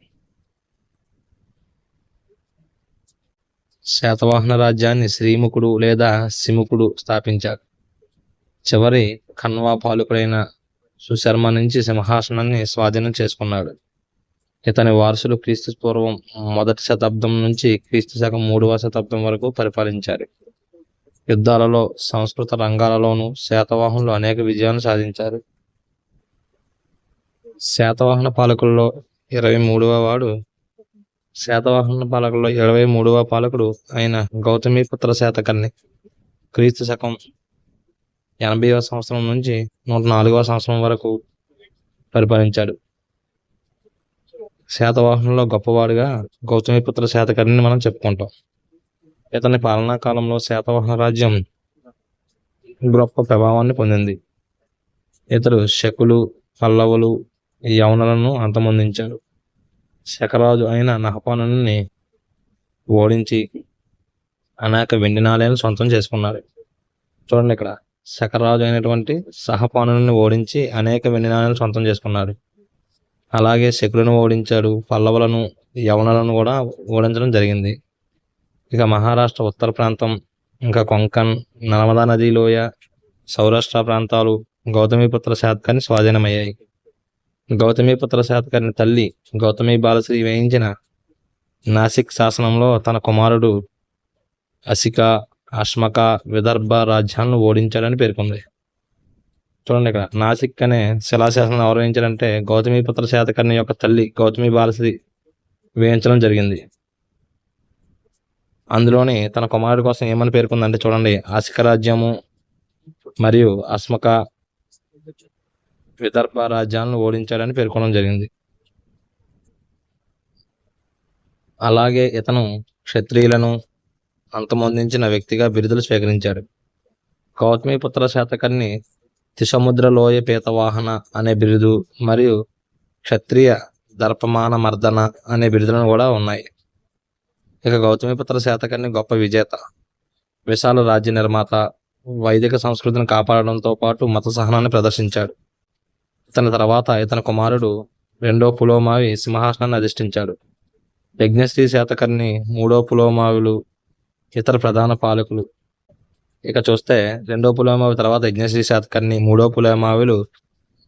A: శాతవాహన రాజ్యాన్ని శ్రీముఖుడు లేదా సిముఖుడు స్థాపించాడు. చివరి కన్వా పాలకుడైన సుశర్మ నుంచి సింహాసనాన్ని స్వాధీనం చేసుకున్నాడు. ఇతని వారసులు క్రీస్తు పూర్వం 1వ శతాబ్దం నుంచి క్రీస్తు శకం 3వ శతాబ్దం వరకు పరిపాలించారు. యుద్ధాలలో, సంస్కృత రంగాలలోనూ శాతవాహనులు అనేక విజయాలను సాధించారు. శాతవాహన పాలకుల్లో 23వ పాలకుడు అయిన గౌతమిపుత్ర శాతకర్ణి క్రీస్తు శకం 80వ సంవత్సరం నుంచి 104వ సంవత్సరం వరకు పరిపాలించాడు. శాతవాహనుల్లో గొప్పవాడుగా గౌతమిపుత్ర శాతకర్ణిని మనం చెప్పుకుంటాం. ఇతని పాలనా కాలంలో శాతవాహన రాజ్యం గొప్ప ప్రభావాన్ని పొందింది. ఇతడు శకులు, పల్లవులు, యవనులను అంతమొందించాడు. శకరాజు అయిన నహపానుని ఓడించి అనేక వెండి నాణేలను సొంతం చేసుకున్నాడు. చూడండి, ఇక్కడ శకరాజు అయినటువంటి సహపానుని ఓడించి అనేక వెండి నాణేలను సొంతం చేసుకున్నాడు. అలాగే శకులను ఓడించాడు. పల్లవులను, యవనులను కూడా ఓడించడం జరిగింది. ఇక మహారాష్ట్ర ఉత్తర ప్రాంతం, ఇంకా కొంకణ్, నర్మదా నదీ లోయ, సౌరాష్ట్ర ప్రాంతాలు గౌతమిపుత్ర శాతకర్ణి స్వాధీనమయ్యాయి. గౌతమిపుత్ర శాతకర్ణి తల్లి గౌతమి బాలశ్రీ వేయించిన నాసిక్ శాసనంలో తన కుమారుడు అసిక, అశ్మక, విదర్భ రాజ్యాలను ఓడించాడని పేర్కొంది. చూడండి, ఇక్కడ నాసిక్ అనే శిలాశాసనం ఎవరు వేయించారంటే గౌతమిపుత్ర శాతకర్ణి యొక్క తల్లి గౌతమి బాలశ్రీ వేయించడం జరిగింది. అందులోని తన కుమారుడి కోసం ఏమని పేర్కొందంటే చూడండి, అసిక రాజ్యము మరియు అశ్మక, విదర్భ రాజ్యాలను ఓడించాడని పేర్కొనడం జరిగింది. అలాగే ఇతను క్షత్రియులను అంతమొందించిన వ్యక్తిగా బిరుదులు స్వీకరించాడు. గౌతమిపుత్ర శాతకర్ణి తిసముద్ర లోయ పీతవాహన అనే బిరుదు మరియు క్షత్రియ దర్పమాన మర్దన అనే బిరుదులను కూడా ఉన్నాయి. ఇక గౌతమిపుత్ర శాతకర్ణి గొప్ప విజేత, విశాల రాజ్య నిర్మాత, వైదిక సంస్కృతిని కాపాడడంతో పాటు మత సహనాన్ని ప్రదర్శించాడు. ఇతని తర్వాత ఇతని కుమారుడు 2వ పులోమావి సింహాసనాన్ని అధిష్ఠించాడు. యజ్ఞశ్రీ శాతకర్ణి, 3వ పులోమావులు ఇతర ప్రధాన పాలకులు. ఇక చూస్తే 2వ పులోమావి తర్వాత యజ్ఞశ్రీ శాతకర్ణి, 3వ పులోమావులు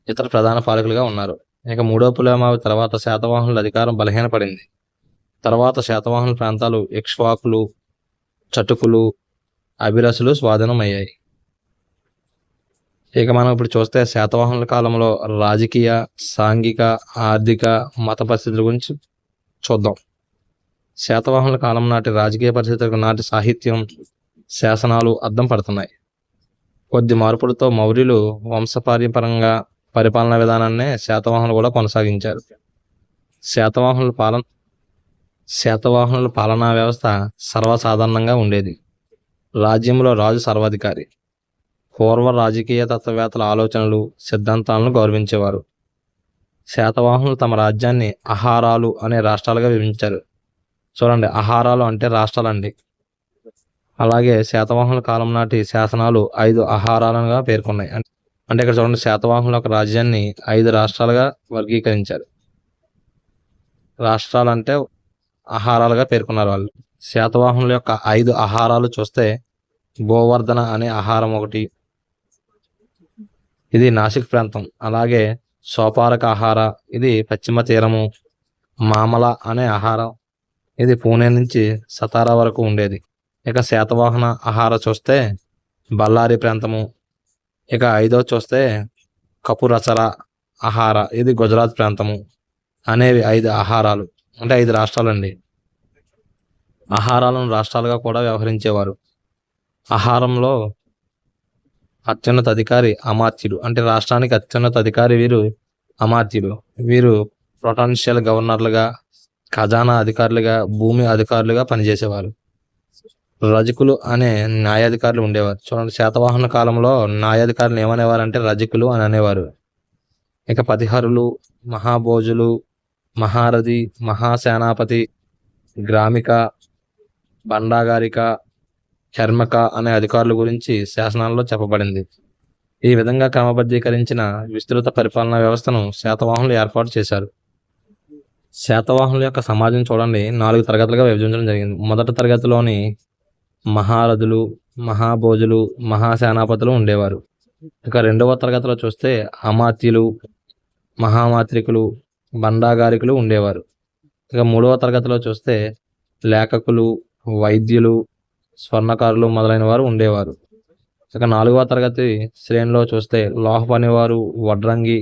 A: ఇతర ప్రధాన పాలకులుగా ఉన్నారు. ఇక 3వ పులోమావి తర్వాత శాతవాహనుల అధికారం బలహీనపడింది. తర్వాత శాతవాహనుల ప్రాంతాలు ఇక్ష్వాకులు, చటుకులు, అభిరసులు స్వాధీనం అయ్యాయి. ఇక మనం ఇప్పుడు చూస్తే శాతవాహనుల కాలంలో రాజకీయ, సాంఘిక, ఆర్థిక, మత పరిస్థితుల గురించి చూద్దాం. శాతవాహనుల కాలం నాటి రాజకీయ పరిస్థితులకు నాటి సాహిత్యం, శాసనాలు అద్దం పడుతున్నాయి. కొద్ది మార్పులతో మౌర్యులు వంశపార్యపరంగా పరిపాలనా విధానాన్నే శాతవాహనులు కూడా కొనసాగించారు. శాతవాహనుల పాలనా వ్యవస్థ సర్వసాధారణంగా ఉండేది. రాజ్యంలో రాజు సర్వాధికారి. పూర్వ రాజకీయ తత్వవేత్తల ఆలోచనలు, సిద్ధాంతాలను గౌరవించేవారు. శాతవాహనులు తమ రాజ్యాన్ని అహారాలు అనే రాష్ట్రాలుగా విభజించారు. చూడండి, అహారాలు అంటే రాష్ట్రాలండి. అలాగే శాతవాహనుల కాలం నాటి శాసనాలు 5 అహారాలుగా పేర్కొన్నాయి. అంటే ఇక్కడ చూడండి, శాతవాహనుల యొక్క రాజ్యాన్ని 5 రాష్ట్రాలుగా వర్గీకరించారు. రాష్ట్రాలంటే ఆహారాలుగా పేర్కొన్నారు వాళ్ళు. శాతవాహనుల యొక్క 5 ఆహారాలు చూస్తే గోవర్ధన అనే ఆహారం ఒకటి, ఇది నాసిక్ ప్రాంతం. అలాగే సోపారక ఆహార, ఇది పశ్చిమ తీరము. మామల అనే ఆహారం, ఇది పూణే నుంచి సతారా వరకు ఉండేది. ఇక శాతవాహన ఆహార చూస్తే బళ్ళారి ప్రాంతము. ఇక 5వ చూస్తే కపురచర ఆహార, ఇది గుజరాత్ ప్రాంతము. అనేవి 5 ఆహారాలు, అంటే 5 రాష్ట్రాలండి. ఆహారాలను రాష్ట్రాలుగా కూడా వ్యవహరించేవారు. ఆహారంలో అత్యున్నత అధికారి అమాత్యుడు, అంటే రాష్ట్రానికి అత్యున్నత అధికారి వీరు అమాత్యుడు. వీరు పొటెన్షియల్ గవర్నర్లుగా, ఖజానా అధికారులుగా, భూమి అధికారులుగా పనిచేసేవారు. రజకులు అనే న్యాయాధికారులు ఉండేవారు. చూడండి, శాతవాహన కాలంలో న్యాయాధికారులు ఏమనేవారంటే రజకులు అని అనేవారు. ఇక పతిహరులు, మహాభోజులు, మహారథి, మహాసేనాపతి, గ్రామిక, బండాగారిక, చర్మక అనే అధికారుల గురించి శాసనాల్లో చెప్పబడింది. ఈ విధంగా క్రమబద్ధీకరించిన విస్తృత పరిపాలనా వ్యవస్థను శాతవాహనులు ఏర్పాటు చేశారు. శాతవాహనుల యొక్క సమాజం చూడండి 4 తరగతులుగా విభజించడం జరిగింది. మొదటి తరగతిలోని మహారథులు, మహాభోజులు, మహాసేనాపతులు ఉండేవారు. ఇక రెండవ తరగతిలో చూస్తే అమాత్యులు, మహామాత్రికులు, బండాగారికులు ఉండేవారు. ఇక మూడవ తరగతిలో చూస్తే లేఖకులు, వైద్యులు, స్వర్ణకారులు మొదలైన వారు ఉండేవారు. ఇక 4వ తరగతి శ్రేణిలో చూస్తే లోహ పనివారు, వడ్రంగి,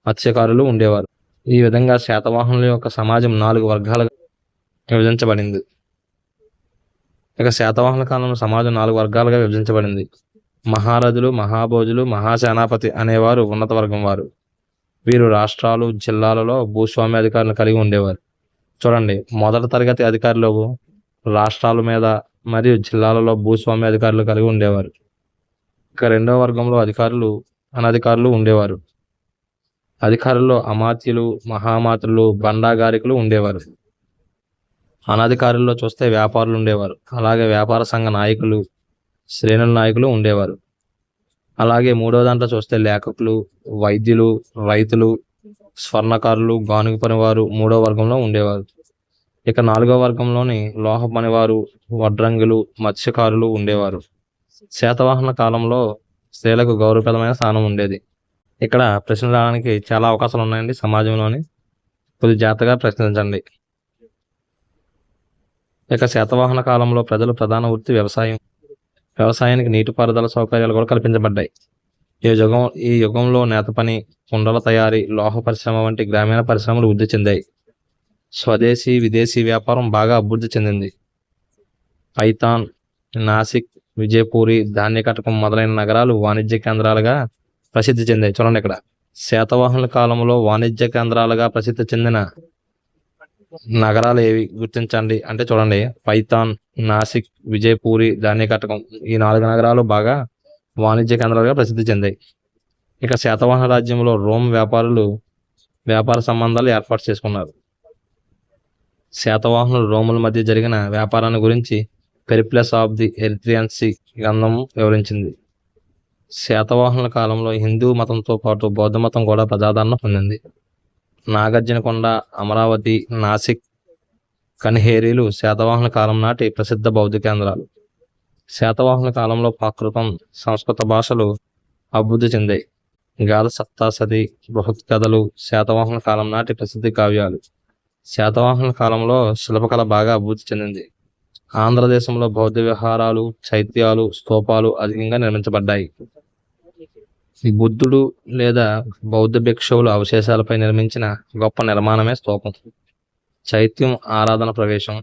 A: మత్స్యకారులు ఉండేవారు. ఈ విధంగా శాతవాహనుల యొక్క సమాజం 4 వర్గాలుగా విభజించబడింది. ఇక శాతవాహన కాలంలో సమాజం 4 వర్గాలుగా విభజించబడింది. మహారథులు, మహాభోజులు, మహాసేనాపతి అనేవారు ఉన్నత వర్గం వారు. వీరు రాష్ట్రాలు, జిల్లాలలో భూస్వామ్య అధికారులను కలిగి ఉండేవారు. చూడండి, మొదటి తరగతి అధికారులు రాష్ట్రాల మీద మరియు జిల్లాలలో భూస్వామ్య అధికారులు కలిగి ఉండేవారు. ఇక రెండవ వర్గంలో అధికారులు, అనధికారులు ఉండేవారు. అధికారుల్లో అమాత్యులు, మహామాత్రులు, బండాగారికులు ఉండేవారు. అనధికారుల్లో చూస్తే వ్యాపారులు ఉండేవారు. అలాగే వ్యాపార సంఘ నాయకులు, శ్రేణుల నాయకులు ఉండేవారు. అలాగే మూడో దాంట్లో చూస్తే లేఖకులు, వైద్యులు, రైతులు, స్వర్ణకారులు, గానుగ పనివారు మూడో వర్గంలో ఉండేవారు. ఇక 4వ వర్గంలోని లోహ పనివారు, వడ్రంగులు, మత్స్యకారులు ఉండేవారు. శాతవాహన కాలంలో స్త్రీలకు గౌరవప్రదమైన స్థానం ఉండేది. ఇక్కడ ప్రశ్నలు రావడానికి చాలా అవకాశాలు ఉన్నాయండి. సమాజంలోని కొద్ది జాగ్రత్తగా ప్రశ్నించండి. ఇక శాతవాహన కాలంలో ప్రజల ప్రధాన వృత్తి వ్యవసాయం. వ్యవసాయానికి నీటిపారుదల సౌకర్యాలు కూడా కల్పించబడ్డాయి. ఈ యుగంలో నేత పని, కుండల తయారీ, లోహ పరిశ్రమ వంటి గ్రామీణ పరిశ్రమలు వృద్ధి చెందాయి. స్వదేశీ, విదేశీ వ్యాపారం బాగా అభివృద్ధి చెందింది. పైథాన్, నాసిక్, విజయపూరి, ధాన్యకటకం మొదలైన నగరాలు వాణిజ్య కేంద్రాలుగా ప్రసిద్ధి చెందాయి. చూడండి, ఇక్కడ శాతవాహనుల కాలంలో వాణిజ్య కేంద్రాలుగా ప్రసిద్ధి చెందిన నగరాలు ఏవి గుర్తించండి అంటే చూడండి, పైథాన్, నాసిక్, విజయపూరి, ధాన్యకటకం ఈ 4 నగరాలు బాగా వాణిజ్య కేంద్రాలుగా ప్రసిద్ధి చెందాయి. ఇక శాతవాహన రాజ్యంలో రోమ్ వ్యాపారులు వ్యాపార సంబంధాలు ఏర్పాటు చేసుకున్నారు. శాతవాహనులు రోముల మధ్య జరిగిన వ్యాపారాన్ని గురించి Periplus of the Erythraean Sea గ్రంథం వివరించింది. శాతవాహనుల కాలంలో హిందూ మతంతో పాటు బౌద్ధ మతం కూడా ప్రజాదరణ పొందింది. నాగార్జునకొండ, అమరావతి, నాసిక్, కన్హేరీలు శాతవాహనుల కాలం నాటి ప్రసిద్ధ బౌద్ధ కేంద్రాలు. శాతవాహనుల కాలంలో ప్రాకృతం, సంస్కృత భాషలు అభివృద్ధి చెందాయి. గాథ సప్తాసతి, బృహత్ కథలు శాతవాహనుల కాలం నాటి ప్రసిద్ధ కావ్యాలు. శాతవాహనుల కాలంలో శిల్పకళ బాగా అభివృద్ధి చెందింది. ఆంధ్రదేశంలో బౌద్ధ విహారాలు, చైత్యాలు, స్తూపాలు అధికంగా నిర్మించబడ్డాయి. బుద్ధుడు లేదా బౌద్ధ భిక్షువుల అవశేషాలపై నిర్మించిన గొప్ప నిర్మాణమే స్తూపం. చైత్యం ఆరాధన ప్రవేశం.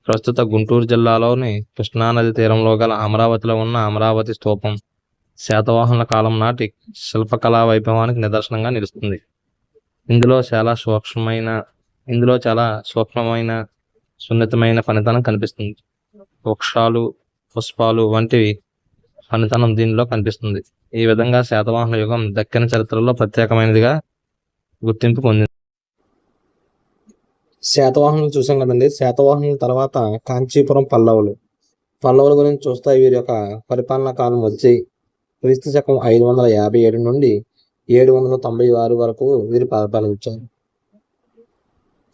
A: ప్రస్తుత గుంటూరు జిల్లాలోని కృష్ణానది తీరంలో గల అమరావతిలో ఉన్న అమరావతి స్తూపం శాతవాహనుల కాలం నాటి శిల్పకళా వైభవానికి నిదర్శనంగా నిలుస్తుంది. ఇందులో చాలా సూక్ష్మమైన సున్నితమైన పనితనం కనిపిస్తుంది. వృక్షాలు, పుష్పాలు వంటివి పనితనం దీనిలో కనిపిస్తుంది. ఈ విధంగా శాతవాహన యుగం దక్కన్ చరిత్రలో ప్రత్యేకమైనదిగా గుర్తింపు పొందింది. శాతవాహనులు చూసాం కదండి. శాతవాహనుల తర్వాత కాంచీపురం పల్లవుల గురించి చూస్తే వీరి యొక్క పరిపాలనా కాలం వచ్చి క్రీస్తు శకం 557 నుండి 796 వరకు వీరు పరిపాలించారు.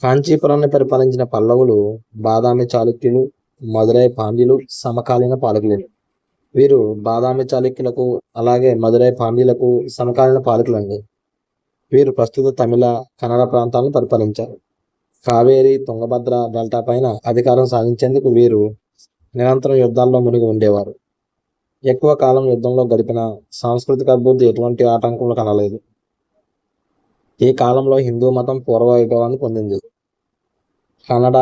A: కాంచీపురాన్ని పరిపాలించిన పల్లవులు బాదామి చాళుక్యులు, మదురై పాండ్యులు సమకాలీన పాలకులు. వీరు బాదామి చాళుక్యులకు అలాగే మదురై పాండ్యులకు సమకాలీన పాలకులండి. వీరు ప్రస్తుత తమిళ, కన్నడ ప్రాంతాలను పరిపాలించారు. కావేరి, తుంగభద్ర డెల్టా పైన అధికారం సాధించేందుకు వీరు నిరంతరం యుద్ధాల్లో మునిగి ఉండేవారు. ఎక్కువ కాలం యుద్ధంలో గడిపిన సాంస్కృతిక అభివృద్ధి ఎటువంటి ఆటంకంలో కనలేదు. ఈ కాలంలో హిందూ మతం పూర్వ వైభవాన్ని పొందింది. కన్నడ,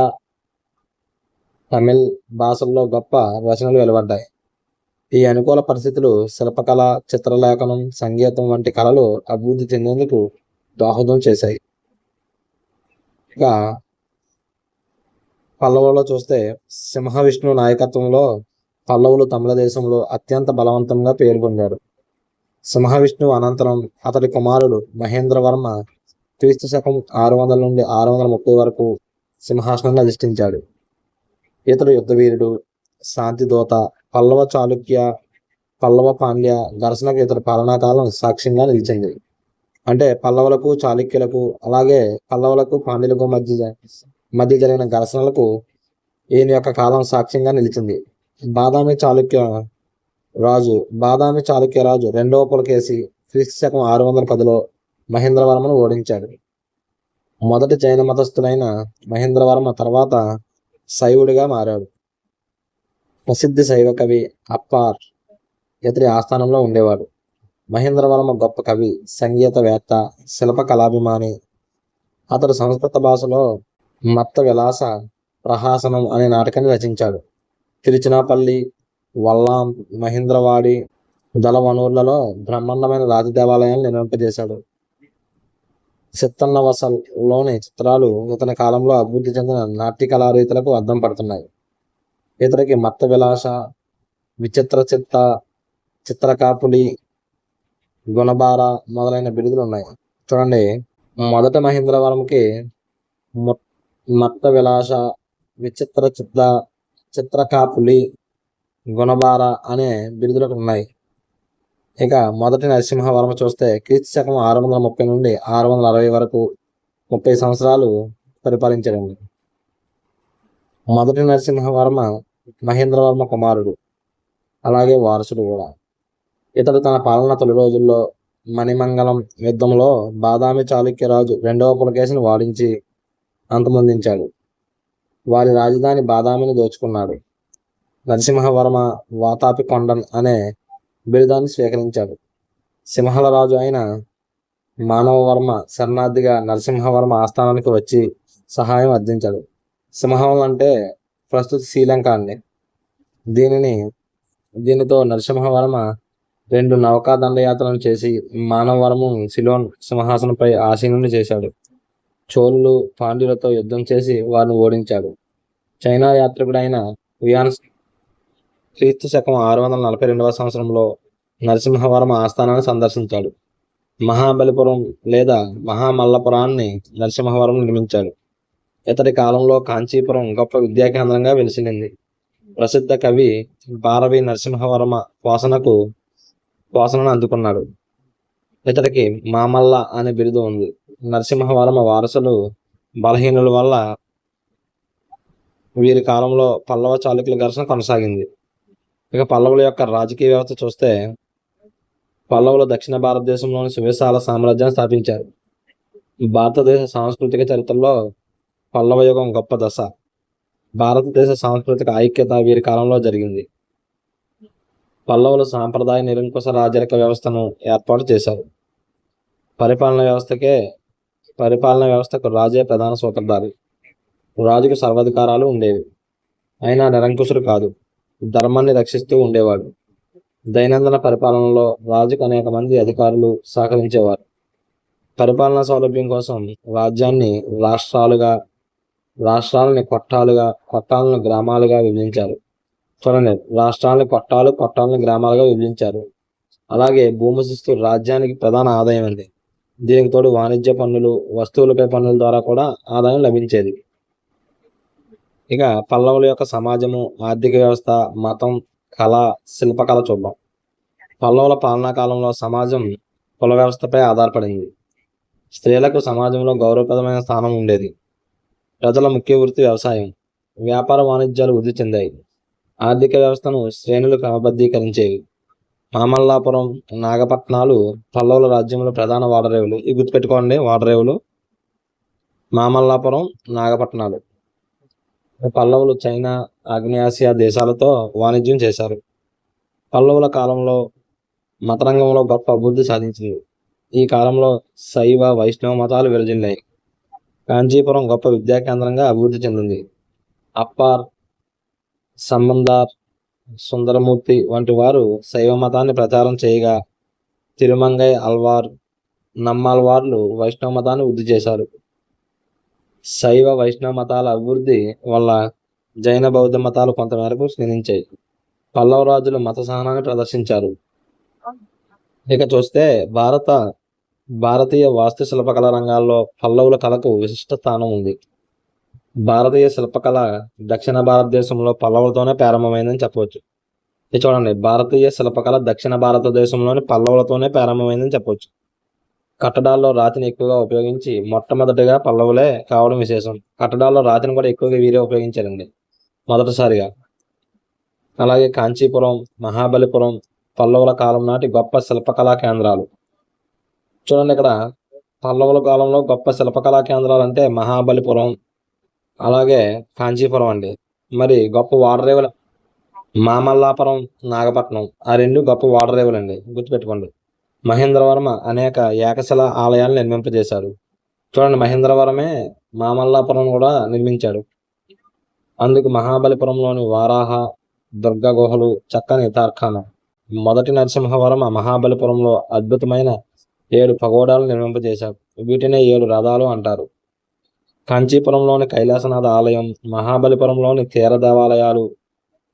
A: తమిళ్ భాషల్లో గొప్ప రచనలు వెలువడ్డాయి. ఈ అనుకూల పరిస్థితులు శిల్పకళ, చిత్రలేఖనం, సంగీతం వంటి కళలు అభివృద్ధి చెందేందుకు దోహదం చేశాయి. ఇక పల్లవులలో చూస్తే సింహవిష్ణు నాయకత్వంలో పల్లవులు తమిళ దేశంలో అత్యంత బలవంతంగా పేరు పొందారు. సింహవిష్ణువు అనంతరం అతడి కుమారుడు మహేంద్రవర్మ క్రీస్తు శకం 600 నుండి 630 వరకు సింహాసనాన్ని అధిష్ఠించాడు. ఇతడు యుద్ధవీరుడు, శాంతిదూత. పల్లవ చాళుక్య, పల్లవ పాండ్య ఘర్షణకు ఇతడి పాలనాకాలం సాక్ష్యంగా నిలిచింది. అంటే పల్లవులకు, చాళుక్యులకు, అలాగే పల్లవులకు, పాండ్యులకు మధ్య జరిగిన ఘర్షణలకు ఈయన యొక్క కాలం సాక్ష్యంగా నిలిచింది. బాదామి చాళుక్య రాజు రెండవ పులకేసి క్రీస్తు శకం 610లో మహేంద్రవర్మను ఓడించాడు. మొదటి జైన మతస్థులైన మహేంద్రవర్మ తర్వాత శైవుడిగా మారాడు. ప్రసిద్ధ శైవ కవి అప్పార్ ఇతడి ఆస్థానంలో ఉండేవాడు. మహేంద్రవర్మ గొప్ప కవి, సంగీతవేత్త, శిల్ప కళాభిమాని. అతడు సంస్కృత భాషలో మత్త విలాస ప్రహాసనం అనే నాటకాన్ని రచించాడు. తిరుచినాపల్లి, వల్లాం, మహేంద్రవాడి, దళవనూర్లలో బ్రహ్మాండమైన రాజదేవాలయాలను నిర్మింపజేశాడు. సిత్తన్నవసల్లోని చిత్రాలు ఇతని కాలంలో అభివృద్ధి చెందిన నాట్య కళారీతులకు అద్దం పడుతున్నాయి. ఇతనికి మత్త విలాస, విచిత్ర చిత్రకాపులి, గుణబార మొదలైన బిరుదులు ఉన్నాయి. చూడండి, మొదట మహేంద్రవరంకి మత్త విలాస, విచిత్ర చిత్రకాపులి, గుణబార అనే బిరుదులు ఉన్నాయి. ఇక మొదటి నరసింహవర్మ చూస్తే క్రీస్తు శకం 630 నుండి 660 వరకు 30 సంవత్సరాలు పరిపాలించాడండి. మొదటి నరసింహవర్మ మహేంద్రవర్మ కుమారుడు, అలాగే వారసుడు కూడా. ఇతడు తన పాలన తొలి రోజుల్లో మణిమంగళం యుద్ధంలో బాదామి చాళుక్యరాజు రెండవ పులకేశిని వాడించి అంతమొందించాడు. వారి రాజధాని బాదామిని దోచుకున్నాడు. నరసింహవర్మ వాతాపి కొండన్ అనే బిరుదాన్ని స్వీకరించాడు. సింహల రాజు అయిన మానవవర్మ శరణార్థిగా నరసింహవర్మ ఆస్థానానికి వచ్చి సహాయం అందించాడు. సింహం అంటే ప్రస్తుత శ్రీలంక అండి. దీనితో నరసింహవర్మ 2 నౌకా దండయాత్రలను చేసి మానవవర్మను సిలోన్ సింహాసనంపై ఆసీనుని చేశాడు. చోళులు, పాండ్యులతో యుద్ధం చేసి వారిని ఓడించాడు. చైనా యాత్రికుడైన వియాన్ క్రీస్తు శకం 642వ సంవత్సరంలో నరసింహవర్మ ఆస్థానాన్ని సందర్శించాడు. మహాబలిపురం లేదా మహామల్లపురాన్ని నరసింహవర్మ నిర్మించాడు. ఇతడి కాలంలో కాంచీపురం గొప్ప విద్యా కేంద్రంగా వెలిసింది. ప్రసిద్ధ కవి భారవి నరసింహవర్మ పోషణను అందుకున్నాడు. ఇతడికి మామల్ల అనే బిరుదు ఉంది. నరసింహవర్మ వారసులు బలహీనుల వల్ల వీరి కాలంలో పల్లవ చాళుక్యుల ఘర్షణ కొనసాగింది. ఇక పల్లవుల యొక్క రాజకీయ వ్యవస్థ చూస్తే పల్లవులు దక్షిణ భారతదేశంలోని సువిశాల సామ్రాజ్యాన్ని స్థాపించారు. భారతదేశ సాంస్కృతిక చరిత్రలో పల్లవ యుగం గొప్ప దశ. భారతదేశ సాంస్కృతిక ఐక్యత వీరి కాలంలో జరిగింది. పల్లవులు సాంప్రదాయ నిరంకుశ రాజరిక వ్యవస్థను ఏర్పాటు చేశారు. పరిపాలన వ్యవస్థకు రాజే ప్రధాన సూత్రధారి. రాజుకు సర్వాధికారాలు ఉండేవి, అయినా నిరంకుశుడు కాదు. ధర్మాన్ని రక్షిస్తూ ఉండేవాడు. దైనందిన పరిపాలనలో రాజుకు అనేక మంది అధికారులు సహకరించేవారు. పరిపాలనా సౌలభ్యం కోసం రాజ్యాన్ని రాష్ట్రాలని కొట్టాలను గ్రామాలుగా విభజించారు. చూడండి, రాష్ట్రాలని కొట్టాలను గ్రామాలుగా విభజించారు. అలాగే భూమి శిస్తు రాజ్యానికి ప్రధాన ఆదాయం అండి. దీనికి తోడు వాణిజ్య పన్నులు, వస్తువులపై పన్నుల ద్వారా కూడా ఆదాయం లభించేది. ఇక పల్లవుల యొక్క సమాజము, ఆర్థిక వ్యవస్థ, మతం, కళ, శిల్పకళ చూద్దాం. పల్లవుల పాలనా కాలంలో సమాజం కుల వ్యవస్థపై ఆధారపడింది. స్త్రీలకు సమాజంలో గౌరవప్రదమైన స్థానం ఉండేది. ప్రజల ముఖ్య వృత్తి వ్యవసాయం. వ్యాపార వాణిజ్యాలు వృద్ధి చెందాయి. ఆర్థిక వ్యవస్థను శ్రేణులు క్రమబద్ధీకరించేవి. మామల్లాపురం, నాగపట్నాలు పల్లవుల రాజ్యంలో ప్రధాన వాడరేవులు. ఇవి గుర్తుపెట్టుకోండి, వాడరేవులు మామల్లాపురం, నాగపట్నాలు. పల్లవులు చైనా, ఆగ్నేయాసియా దేశాలతో వాణిజ్యం చేశారు. పల్లవుల కాలంలో మతరంగంలో గొప్ప అభివృద్ధి సాధించింది. ఈ కాలంలో శైవ, వైష్ణవ మతాలు వెలుజిల్లాయి. కాంచీపురం గొప్ప విద్యా కేంద్రంగా అభివృద్ధి చెందింది. అప్పార్ సంబందార్, సుందరమూర్తి వంటి వారు శైవ మతాన్ని ప్రచారం చేయగా, తిరుమంగై ఆళ్వార్, నమ్మాళ్వార్లు వైష్ణవ మతాన్ని వృద్ధి చేశారు. శైవ వైష్ణవ మతాల అభివృద్ధి వల్ల జైన బౌద్ధ మతాలు కొంతమేరకు క్షీణించాయి. పల్లవ రాజులు మత సహనాన్ని ప్రదర్శించారు. ఇక చూస్తే భారతీయ వాస్తు శిల్పకళ రంగాల్లో పల్లవుల కళకు విశిష్ట స్థానం ఉంది. భారతీయ శిల్పకళ దక్షిణ భారతదేశంలో పల్లవులతోనే ప్రారంభమైందని చెప్పవచ్చు. ఇది చూడండి, భారతీయ శిల్పకళ దక్షిణ భారతదేశంలోని పల్లవులతోనే ప్రారంభమైందని చెప్పవచ్చు. కట్టడాల్లో రాతిని ఎక్కువగా ఉపయోగించి మొట్టమొదటిగా పల్లవులే కావడం విశేషం. కట్టడాల్లో రాతిని కూడా ఎక్కువగా వీరే ఉపయోగించారండి మొదటిసారిగా. అలాగే కాంచీపురం, మహాబలిపురం పల్లవుల కాలం నాటి గొప్ప శిల్పకళా కేంద్రాలు. చూడండి, ఇక్కడ పల్లవుల కాలంలో గొప్ప శిల్పకళా కేంద్రాలు అంటే మహాబలిపురం, అలాగే కాంచీపురం అండి. మరి గొప్ప వాడరేవుల మామల్లాపురం, నాగపట్నం, ఆ రెండు గొప్ప వాడరేవులు అండి, గుర్తుపెట్టుకోండి. మహేంద్రవర్మ అనేక ఏకశిల ఆలయాలను నిర్మింపజేశాడు. చూడండి, మహేంద్రవరమే మామల్లాపురం కూడా నిర్మించాడు. అందుకు మహాబలిపురంలోని వారాహ, దుర్గ గుహలు చక్కని తార్ఖానం. మొదటి నరసింహవర్మ మహాబలిపురంలో అద్భుతమైన 7 పగోడాలు నిర్మింపజేశాడు. వీటినే 7 రథాలు అంటారు. కాంచీపురంలోని కైలాసనాథ ఆలయం, మహాబలిపురంలోని తీర దేవాలయాలు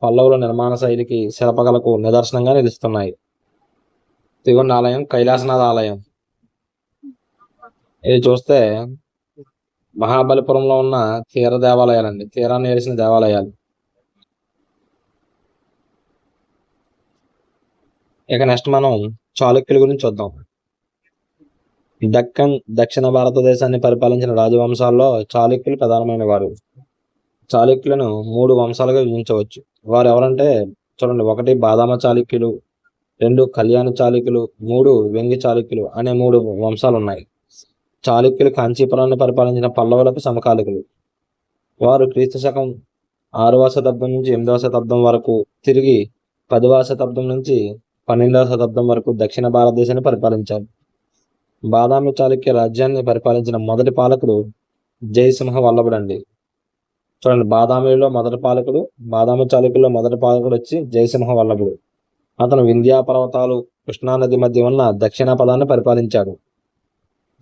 A: పల్లవుల నిర్మాణ శైలికి, శిల్పకళకు నిదర్శనంగా నిలుస్తున్నాయి. ఇదిగోండి ఆలయం, కైలాసనాథ ఆలయం. ఇది చూస్తే మహాబలిపురంలో ఉన్న తీర దేవాలయాలండి, తీరాన్ని వేసిన దేవాలయాలు. ఇక నెక్స్ట్ మనం చాళుక్యుల గురించి చూద్దాం. దక్కన్ దక్షిణ భారతదేశాన్ని పరిపాలించిన రాజవంశాల్లో చాళుక్యులు ప్రధానమైన వారు. చాళుక్యులను 3 వంశాలుగా విభజించవచ్చు. వారు ఎవరంటే చూడండి, 1 బాదామ చాళుక్యులు, 2 కళ్యాణ చాళుక్యులు, 3 వెంగి చాళుక్యులు అనే 3 వంశాలు ఉన్నాయి. చాళుక్యులు కాంచీపురాన్ని పరిపాలించిన పల్లవులకు సమకాలికులు. వారు క్రీస్తు శకం 6వ శతాబ్దం నుంచి 8వ శతాబ్దం వరకు, తిరిగి 10వ శతాబ్దం నుంచి 12వ శతాబ్దం వరకు దక్షిణ భారతదేశాన్ని పరిపాలించారు. బాదామి చాళుక్య రాజ్యాన్ని పరిపాలించిన మొదటి పాలకుడు జయసింహ వల్లభుడు అండి. చూడండి, బాదామి చాళుక్యుల్లో మొదటి పాలకుడు వచ్చి జయసింహ వల్లభుడు. అతను వింధ్యా పర్వతాలు, కృష్ణానది మధ్య ఉన్న దక్షిణ పదాన్ని పరిపాలించాడు.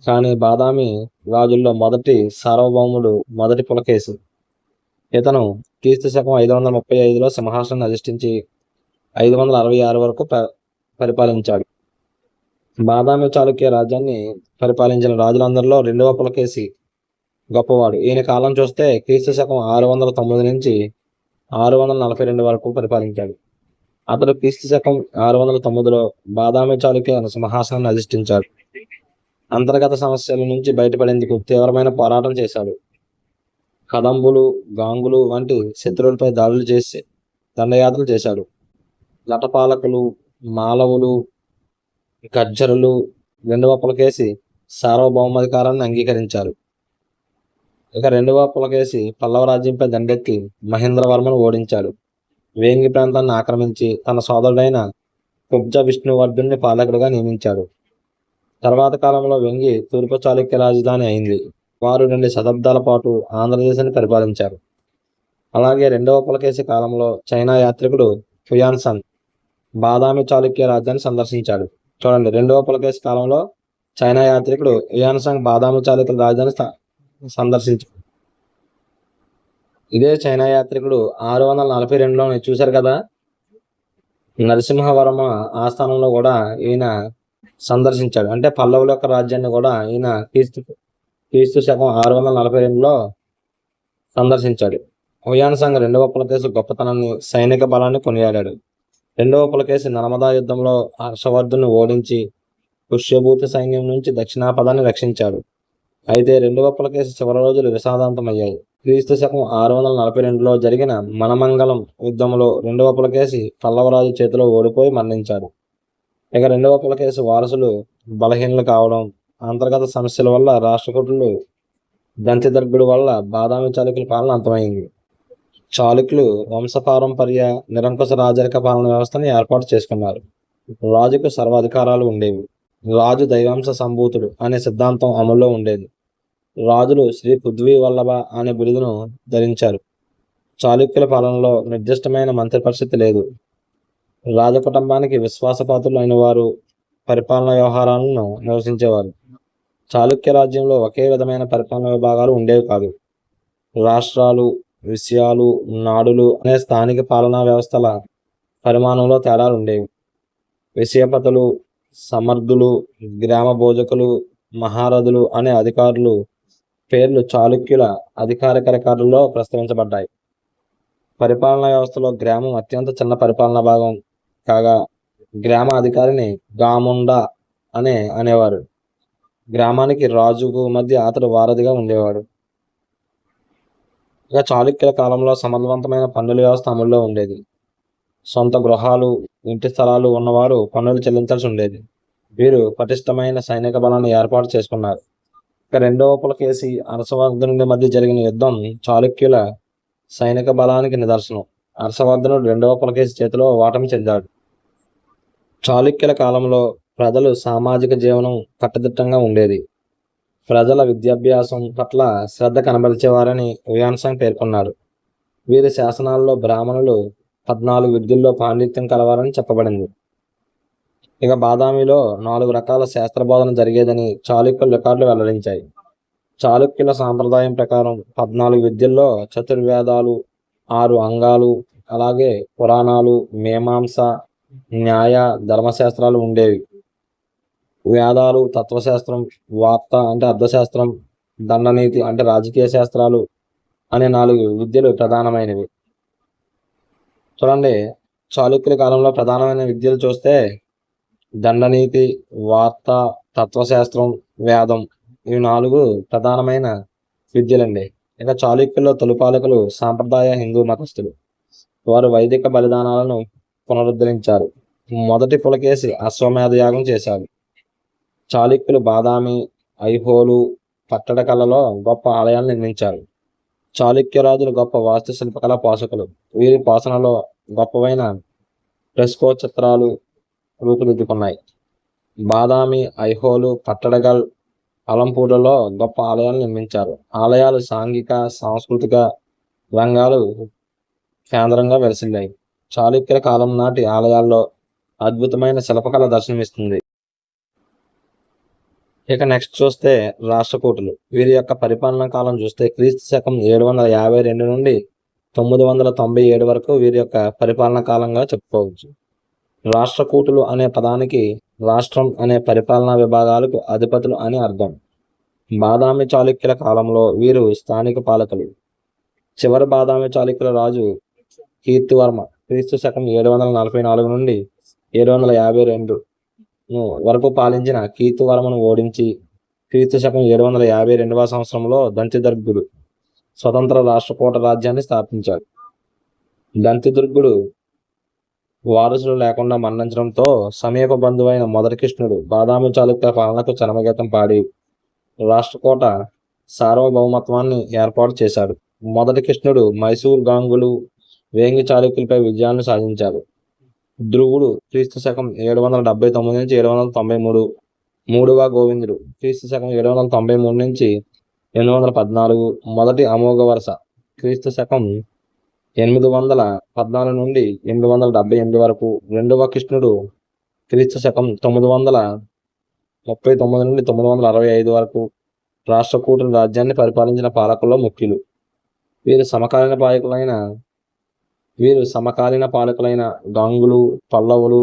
A: కానీ బాదామి రాజుల్లో మొదటి సార్వభౌముడు మొదటి పులకేశి. ఇతను క్రీస్తు శకం 535లో సింహాసనాన్ని అధిష్ఠించి 566 వరకు పరిపాలించాడు. బాదామి చాళుక్య రాజ్యాన్ని పరిపాలించిన రాజులందరిలో 2వ పులకేశి గొప్పవాడు. ఈయన కాలం చూస్తే క్రీస్తు శకం 609 నుంచి 642 వరకు పరిపాలించాడు. అతడు క్రీస్తు శకం 609లో బాదామి చాళుక్య సింహాసనాన్ని అధిష్ఠించాడు. అంతర్గత సమస్యల నుంచి బయటపడేందుకు తీవ్రమైన పోరాటం చేశాడు. కదంబులు, గాంగులు వంటి శత్రువులపై దాడులు చేసి దండయాత్రలు చేశాడు. లటపాలకులు, మాలవులు, గర్జరులు 2వ పులకేశి సార్వభౌమాధికారాన్ని అంగీకరించారు. ఇక 2వ పులకేశి పల్లవ రాజ్యంపై దండెత్తి మహేంద్రవర్మను ఓడించాడు. వేంగి ప్రాంతాన్ని ఆక్రమించి తన సోదరుడైన కుబ్జ విష్ణువర్ధుని పాలకుడిగా నియమించాడు. తర్వాత కాలంలో వెంగి తూర్పు చాళుక్య రాజధాని అయింది. వారు 2 శతాబ్దాల పాటు ఆంధ్రదేశాన్ని పరిపాలించారు. అలాగే 2వ పులకేశి కాలంలో చైనా యాత్రికుడు హుయాన్సాంగ్ బాదామి చాళుక్య రాజ్యాన్ని సందర్శించాడు. చూడండి, 2వ పులకేశి కాలంలో చైనా యాత్రికుడు హుయాన్సాంగ్ బాదామి చాళుక్య రాజ్యాన్ని సందర్శించాడు. ఇదే చైనా యాత్రికుడు 642లో చూశారు కదా, నరసింహవర్మ ఆస్థానంలో కూడా ఈయన సందర్శించాడు. అంటే పల్లవుల యొక్క రాజ్యాన్ని కూడా ఈయన క్రీస్తు శకం 642లో సందర్శించాడు. హుయాన్సాంగ్ 2వ పులకేశి గొప్పతనాన్ని, సైనిక బలాన్ని కొనియాడాడు. 2వ పులకేశి నర్మదా యుద్ధంలో హర్షవర్ధుని ఓడించి పుష్యభూతి సైన్యం నుంచి దక్షిణాపదాన్ని రక్షించాడు. అయితే 2వ పులకేశి చివరి రోజులు విషాదాంతమయ్యాయి. క్రీస్తు శకం 642లో జరిగిన మనమంగళం యుద్ధంలో 2వ పులకేశి పల్లవరాజు చేతిలో ఓడిపోయి మరణించాడు. ఇక 2వ పులకేశి వారసులు బలహీనలు కావడం, అంతర్గత సమస్యల వల్ల రాష్ట్రకూటులు దంతిదర్భుడు వల్ల బాదామి చాళుక్యుల పాలన అంతమైంది. చాళుక్యులు వంశపారంపర్య నిరంకుశ రాజరిక పాలన వ్యవస్థని ఏర్పాటు చేసుకున్నారు. రాజుకు సర్వాధికారాలు ఉండేవి. రాజు దైవాంశ సంభూతుడు అనే సిద్ధాంతం అమల్లో ఉండేది. రాజులు శ్రీ పృథ్వీ వల్లభ అనే బిరుదును ధరించారు. చాళుక్యుల పాలనలో నిర్దిష్టమైన మంత్రి పరిస్థితి లేదు. రాజకుటుంబానికి విశ్వాసపాత్రులు అయిన వారు పరిపాలనా వ్యవహారాలను నిర్వహించేవారు. చాళుక్య రాజ్యంలో ఒకే విధమైన పరిపాలనా విభాగాలు ఉండేవి కాదు. రాష్ట్రాలు, విషయాలు, నాడులు అనే స్థానిక పాలనా వ్యవస్థల పరిమాణంలో తేడాలు ఉండేవి. విషయపతులు, సమర్థులు, గ్రామ భోజకులు, మహారథులు అనే అధికారులు పేర్లు చాళుక్యుల అధికారిక రికార్డుల్లో ప్రస్తావించబడ్డాయి. పరిపాలనా వ్యవస్థలో గ్రామం అత్యంత చిన్న పరిపాలనా భాగం కాగా గ్రామ అధికారిని గాముండా అనేవారు. గ్రామానికి రాజుకు మధ్య అతడు వారధిగా ఉండేవాడు. ఇక చాళుక్యుల కాలంలో సమర్థవంతమైన పన్నుల వ్యవస్థ అమల్లో ఉండేది. సొంత గృహాలు, ఇంటి స్థలాలు ఉన్నవారు పన్నులు చెల్లించాల్సి ఉండేది. వీరు పటిష్టమైన సైనిక బలాన్ని ఏర్పాటు చేసుకున్నారు. ఇక రెండవ పులకేశి హర్షవర్ధనుడి మధ్య జరిగిన యుద్ధం చాళుక్యుల సైనిక బలానికి నిదర్శనం. హర్షవర్ధనుడు రెండవ పులకేశి చేతిలో ఓటమి చెందాడు. చాళుక్యుల కాలంలో ప్రజలు సామాజిక జీవనం కట్టుదిట్టంగా ఉండేది. ప్రజల విద్యాభ్యాసం పట్ల శ్రద్ధ కనబరిచేవారని వ్యాన్సంగ్ పేర్కొన్నాడు. వీరి శాసనాల్లో బ్రాహ్మణులు 14 విద్యల్లో పాండిత్యం కలవారని చెప్పబడింది. ఇక బాదామిలో 4 రకాల శాస్త్రబోధన జరిగేదని చాళుక్యుల రికార్డులు వెల్లడించాయి. చాళుక్యుల సాంప్రదాయం ప్రకారం 14 విద్యల్లో చతుర్వేదాలు, 6 అంగాలు, అలాగే పురాణాలు, మీమాంస, న్యాయ, ధర్మశాస్త్రాలు ఉండేవి. వేదాలు, తత్వశాస్త్రం, వార్త అంటే అర్థశాస్త్రం, దండనీతి అంటే రాజకీయ శాస్త్రాలు అనే 4 విద్యలు ప్రధానమైనవి. చూడండి, చాళుక్యుల కాలంలో ప్రధానమైన విద్యలు చూస్తే దండనీతి, వార్త, తత్వశాస్త్రం, వేదం, ఇవి 4 ప్రధానమైన విద్యలండి. ఇక చాళుక్యుల్లో తొలిపాలకులు సాంప్రదాయ హిందూ మతస్థులు. వారు వైదిక బలిదానాలను పునరుద్ధరించారు. మొదటి పులకేశి అశ్వమేధ యాగం చేశాడు. చాళుక్యులు బాదామి, ఐహోలు, పట్టడకలలో గొప్ప ఆలయాలు నిర్మించారు. చాళుక్య రాజులు గొప్ప వాస్తు శిల్పకళా పోషకులు. వీరి పోషణలో గొప్పవైన ఫ్రెస్కో చిత్రాలు రూపుదిద్దుకున్నాయి. బాదామి, ఐహోలు, పట్టడగల్, అలంపూర్లలో గొప్ప ఆలయాలు నిర్మించారు. ఆలయాలు సాంఘిక, సాంస్కృతిక రంగాలు కేంద్రంగా వెలసిల్లాయి. చాళుక్యుల కాలం నాటి ఆలయాల్లో అద్భుతమైన శిల్పకళ దర్శనమిస్తుంది. ఇక నెక్స్ట్ చూస్తే రాష్ట్రకూటులు. వీరి యొక్క పరిపాలనా కాలం చూస్తే క్రీస్తు శకం 752 నుండి 997 వరకు వీరి యొక్క పరిపాలనా కాలంగా చెప్పుకోవచ్చు. రాష్ట్రకూటులు అనే పదానికి రాష్ట్రం అనే పరిపాలనా విభాగాలకు అధిపతులు అని అర్థం. బాదామి చాళుక్యుల కాలంలో వీరు స్థానిక పాలకులు. చివరి బాదామి చాళుక్యుల రాజు కీర్తివర్మ క్రీస్తు శకం 744 నుండి 752 వరకు పాలించిన కీర్తివర్మను ఓడించి క్రీస్తు శకం 752వ సంవత్సరంలో దంతిదుర్గుడు స్వతంత్ర రాష్ట్రకూట రాజ్యాన్ని స్థాపించాడు. దంతిదుర్గుడు వారసులు లేకుండా మరణించడంతో సమీప బంధువైన మొదటి కృష్ణుడు బాదామి చాళుక్యుల పాలనకు చరమగీతం పాడి రాష్ట్రకూట సార్వభౌమత్వాన్ని ఏర్పాటు చేశాడు. మొదటి కృష్ణుడు మైసూర్ గాంగులు, వేంగి చాళుక్యులపై విజయాలను సాధించాడు. ధ్రువుడు క్రీస్తు శకం 779 నుంచి 793, మూడవ గోవిందుడు క్రీస్తు శకం 793 నుంచి 814, మొదటి అమోఘ వరుస క్రీస్తు శకం 814 నుండి 878 వరకు, రెండవ కృష్ణుడు క్రీస్తు శకం 939 నుండి 965 వరకు రాష్ట్రకూటుల రాజ్యాన్ని పరిపాలించిన పాలకుల్లో ముఖ్యులు. వీరు సమకాలీన పాలకులైన గాంగులు, పల్లవులు,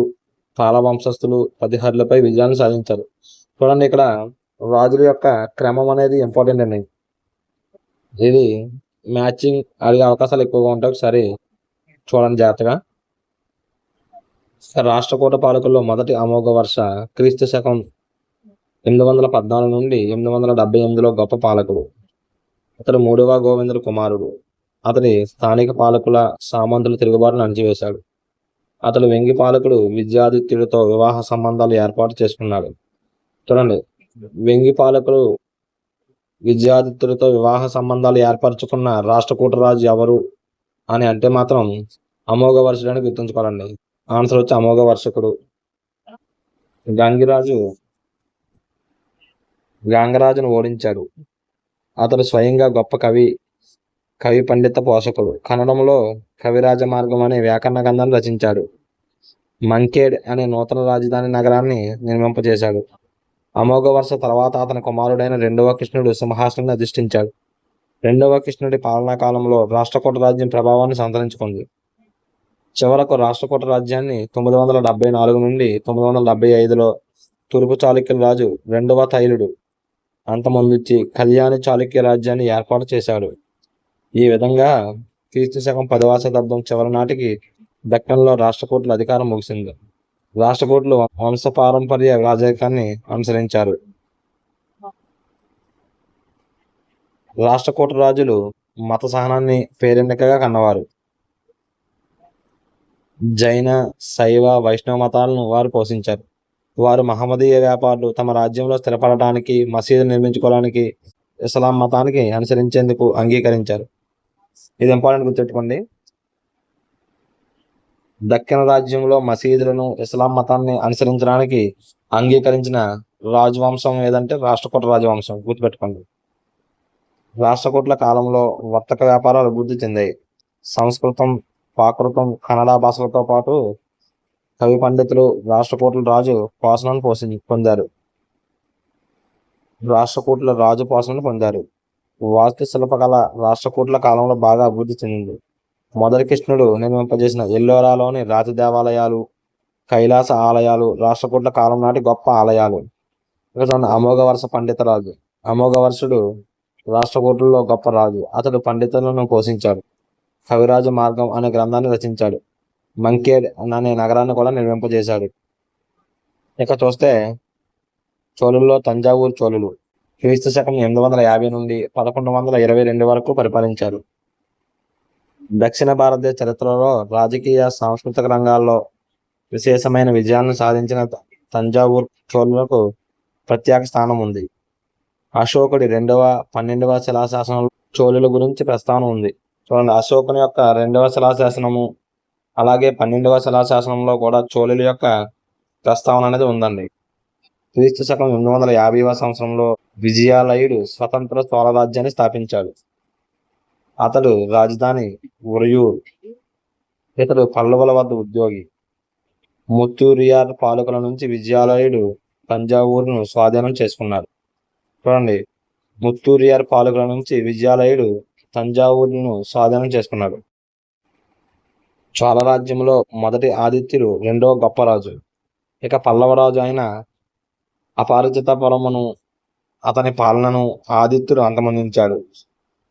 A: పాల వంశస్థులు, పదిహర్లపై విజయాన్ని సాధించారు. చూడండి, ఇక్కడ రాజుల యొక్క క్రమం అనేది ఇంపార్టెంట్ అండి. ఇది మ్యాచింగ్ అడిగే అవకాశాలు ఎక్కువగా ఉంటాయి. ఒకసారి చూడండి జాగ్రత్తగా. రాష్ట్రకూట పాలకుల్లో మొదటి అమోఘ వర్ష క్రీస్తు శకం 814 నుండి 878లో గొప్ప పాలకుడు. అతడు మూడవ గోవిందుడు కుమారుడు. అతడి స్థానిక పాలకుల సామంతుల తిరుగుబాటును అణచివేశాడు. అతడు వెంగి పాలకుడు విద్యాదిత్యుడితో వివాహ సంబంధాలు ఏర్పాటు చేసుకున్నాడు. చూడండి, వెంగి పాలకులు విద్యాదిత్యుడితో వివాహ సంబంధాలు ఏర్పరచుకున్న రాష్ట్రకూట రాజు ఎవరు అని అంటే మాత్రం అమోఘ వర్షుడు అని గుర్తుంచుకోవాలండి. ఆన్సర్ వచ్చి అమోఘ వర్షకుడు. గాంగరాజును ఓడించాడు. అతడు స్వయంగా గొప్ప కవి, కవి పండిత పోషకుడు. కన్నడంలో కవిరాజ మార్గం అనే వ్యాకరణ గ్రంథాన్ని రచించాడు. మంకేడ్ అనే నూతన రాజధాని నగరాన్ని నిర్మింపజేశాడు. అమోఘ వర్ష తర్వాత అతని కుమారుడైన రెండవ కృష్ణుడు సింహాసనాన్ని అధిష్ఠించాడు. రెండవ కృష్ణుడి పాలనా కాలంలో రాష్ట్రకూట రాజ్యం ప్రభావాన్ని సంతరించుకుంది. చివరకు రాష్ట్రకూట రాజ్యాన్ని 974 నుండి 975లో తూర్పు చాళుక్యుల రాజు రెండవ తైలుడు అంతమొందించి కళ్యాణి చాళుక్య రాజ్యాన్ని ఏర్పాటు చేశాడు. ఈ విధంగా క్రీస్తు శకం 10వ శతాబ్దం చివరి నాటికి దక్కన్లో రాష్ట్రకూటుల అధికారం ముగిసింది. రాష్ట్రకూటులు వంశపారంపర్య రాజకీయాన్ని అనుసరించారు. రాష్ట్రకూట రాజులు మత సహనాన్ని పేరెన్నికగా కన్నవారు. జైన, శైవ, వైష్ణవ మతాలను వారు పోషించారు. వారు మహమ్మదీయ వ్యాపారులు తమ రాజ్యంలో స్థిరపడటానికి, మసీదు నిర్మించుకోవడానికి ఇస్లాం మతానికి అనుసరించేందుకు అంగీకరించారు. ఇది ఇంపార్టెంట్ గుర్తుపెట్టుకోండి. దక్కన్ రాజ్యంలో మసీదులను, ఇస్లాం మతాన్ని అనుసరించడానికి అంగీకరించిన రాజవంశం ఏదంటే రాష్ట్రకూట రాజవంశం. గుర్తుపెట్టుకోండి. రాష్ట్రకూటుల కాలంలో వర్తక వ్యాపారాలు అభివృద్ధి చెందాయి. సంస్కృతం, ప్రాకృతం, కన్నడ భాషలతో పాటు కవి పండితులు రాష్ట్రకూటుల రాజు పోషణను పొందారు. రాష్ట్రకూటుల రాజు పోషణను పొందారు. వాస్తు శిల్పకళ రాష్ట్రకూటుల కాలంలో బాగా అభివృద్ధి చెందింది. మొదటి కృష్ణుడు నిర్మింపజేసిన ఎల్లోరాలోని రాతి దేవాలయాలు, కైలాస ఆలయాలు రాష్ట్రకూటుల కాలం నాటి గొప్ప ఆలయాలు. అమోఘవర్ష పండిత రాజు. అమోఘవర్షుడు రాష్ట్రకూటుల్లో గొప్ప రాజు. అతడు పండితులను పోషించాడు. కవిరాజ మార్గం అనే గ్రంథాన్ని రచించాడు. మంకేడ్ అనే నగరాన్ని కూడా నిర్మింపజేశాడు. ఇక చూస్తే చోళుల్లో తంజావూరు చోళులు క్రీస్తు శకం 850 నుండి 1122 వరకు పరిపాలించారు. దక్షిణ భారతదేశ చరిత్రలో రాజకీయ, సాంస్కృతిక రంగాల్లో విశేషమైన విజయాలను సాధించిన తంజావూరు చోళులకు ప్రత్యేక స్థానం ఉంది. అశోకుడి 2వ, 12వ శిలాశాసనంలో చోళుల గురించి ప్రస్తావన ఉంది. చూడండి, అశోకుని యొక్క 2వ శిలాశాసనము అలాగే 12వ శిలాశాసనంలో కూడా చోళుల యొక్క ప్రస్తావన అనేది ఉందండి. క్రీస్తు శకం 850వ సంవత్సరంలో విజయాలయుడు స్వతంత్ర చోళ రాజ్యాన్ని స్థాపించాడు. అతడు రాజధాని ఉరయూర్. ఇతడు పల్లవుల వద్ద ఉద్యోగి. ముత్తూరియార్ పాలకుల నుంచి విజయాలయుడు తంజావూరును స్వాధీనం చేసుకున్నాడు. చూడండి, ముత్తూరియార్ పాలకుల నుంచి విజయాలయుడు తంజావూరును స్వాధీనం చేసుకున్నాడు. చోళ రాజ్యంలో మొదటి ఆదిత్యుడు రెండవ గొప్ప రాజు. ఇక పల్లవరాజు అయిన అపరాజితపురమును అతని పాలనను ఆదిత్యుడు అంతమొందించాడు.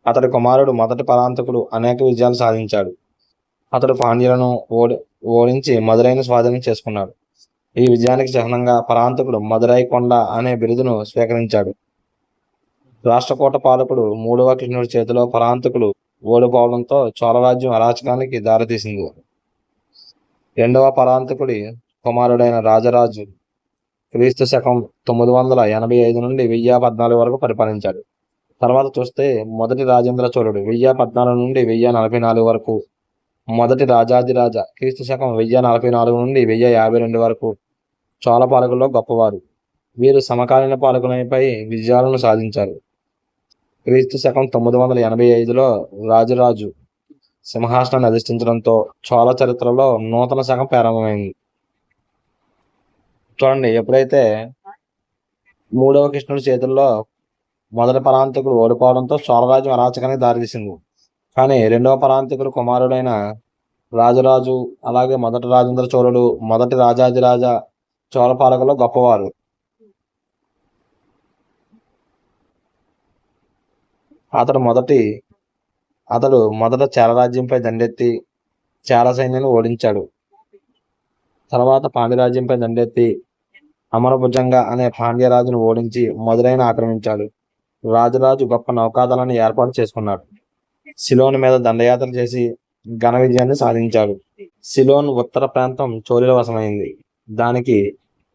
A: అతడి కుమారుడు మొదటి పరాంతకుడు అనేక విజయాలు సాధించాడు. అతడు పాండ్యులను ఓడించి మదురైను స్వాధీనం చేసుకున్నాడు. ఈ విజయానికి చిహ్నంగా పరాంతకుడు మదురై కొండ అనే బిరుదును స్వీకరించాడు. రాష్ట్రకూట పాలకుడు 3వ కృష్ణుడి చేతిలో పరాంతకులు ఓడిపోవడంతో చోళరాజ్యం అరాచకానికి దారితీసింది. 2వ పరాంతకుడి కుమారుడైన రాజరాజు క్రీస్తు శకం 985 నుండి 1014 వరకు పరిపాలించాడు. తర్వాత చూస్తే మొదటి రాజేంద్ర చోళుడు 1014 నుండి 1044 వరకు, మొదటి రాజాదిరాజ క్రీస్తు శకం 1044 నుండి 1052 వరకు చోళ పాలకుల్లో గొప్పవారు. వీరు సమకాలీన పాలకులపై విజయాలను సాధించారు. క్రీస్తు శకం 985లో రాజరాజు సింహాసనాన్ని అధిష్ఠించడంతో చోళ చరిత్రలో నూతన శకం ప్రారంభమైంది. చూడండి, ఎప్పుడైతే 3వ కృష్ణుడి చేతుల్లో మొదటి పరాంతకుడు ఓడిపోవడంతో చోళరాజ్యం అరాచకానికి దారితీసింది. కానీ 2వ పరాంతకుడు కుమారుడైన రాజరాజు అలాగే మొదటి రాజేంద్ర చోళుడు, మొదటి రాజాదిరాజ చోళ పాలకుల్లో గొప్పవారు. అతడు మొదట చేర రాజ్యంపై దండెత్తి చేర సైన్యాన్ని ఓడించాడు. తర్వాత పాండ్యరాజ్యంపై దండెత్తి అమరభుజంగ అనే పాండ్యరాజును ఓడించి మదురైని ఆక్రమించాడు. రాజరాజు గొప్ప నౌకాదళాన్ని ఏర్పాటు చేసుకున్నాడు. సిలోన్ మీద దండయాత్ర చేసి ఘన విజయాన్ని సాధించాడు. సిలోన్ ఉత్తర ప్రాంతం చోళుల వశమైంది. దానికి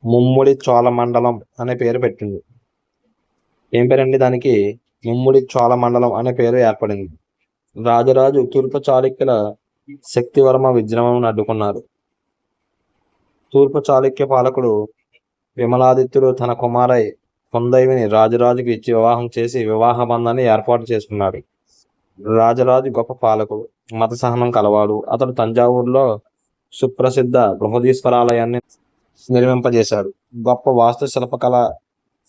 A: ముమ్ముడి చోళ మండలం అనే పేరు పెట్టింది. ఏం పేరండి దానికి? ముమ్ముడి చోళ మండలం అనే పేరు ఏర్పడింది. రాజరాజు తూర్పు చాళుక్యుల శక్తివర్మ విజృంభణను అడ్డుకున్నారు. తూర్పు చాళుక్య పాలకుడు విమలాదిత్యుడు తన కుమారై కుందైవిని రాజరాజుకి ఇచ్చి వివాహం చేసి వివాహ బంధాన్ని ఏర్పాటు చేసుకున్నాడు. రాజరాజు గొప్ప పాలకుడు, మత సహనం కలవాడు. అతడు తంజావూరులో సుప్రసిద్ధ బృహదీశ్వరాలయాన్ని నిర్మింపజేశాడు. గొప్ప వాస్తు శిల్పకళ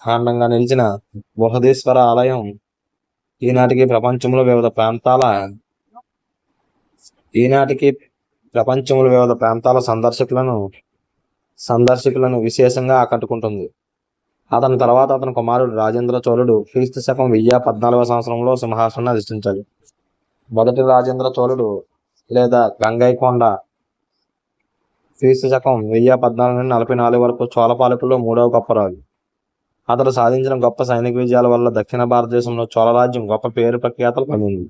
A: కాండంగా నిలిచిన బృహదీశ్వర ఆలయం ఈనాటికి ప్రపంచంలో వివిధ ప్రాంతాల సందర్శకులను విశేషంగా ఆకట్టుకుంటుంది. అతని తర్వాత అతని కుమారుడు రాజేంద్ర చోళుడు క్రీస్తు శకం 1014 సంవత్సరంలో సింహాసనాన్ని అధిష్ఠించాడు. మొదటి రాజేంద్ర చోళుడు లేదా గంగైకొండ క్రీస్తు శకం 1014 నుండి 44 వరకు చోళ పాలకుల్లో 3వ గొప్ప రాజు. అతడు సాధించిన గొప్ప సైనిక విజయాల వల్ల దక్షిణ భారతదేశంలో చోళ రాజ్యం గొప్ప పేరు ప్రఖ్యాతలు పొందింది.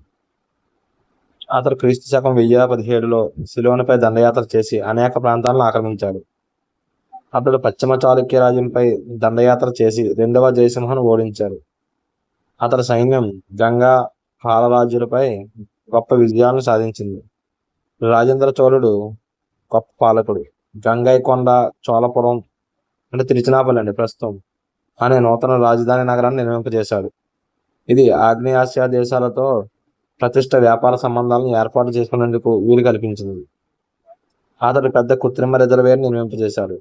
A: అతడు క్రీస్తు శకం 1017లో సిలోనుపై దండయాత్ర చేసి అనేక ప్రాంతాలను ఆక్రమించాడు. అతడు పశ్చిమ చాళుక్య రాజ్యంపై దండయాత్ర చేసి 2వ జయసింహను ఓడించాడు. అతడి సైన్యం గంగా పాలరాజ్యులపై గొప్ప విజయాలను సాధించింది. రాజేంద్ర చోళుడు గొప్ప పాలకుడు. గంగైకొండ చోళపురం అంటే తిరుచినాపల్లి ప్రస్తుతం అనే నూతన రాజధాని నగరాన్ని నిర్మింపజేశాడు. ఇది ఆగ్నేయాసియా దేశాలతో ప్రతిష్ట వ్యాపార సంబంధాలను ఏర్పాటు చేసుకునేందుకు వీలు కల్పించింది. అతడు పెద్ద కృత్రిమ రిజర్వేయర్ నిర్మింపజేశాడు.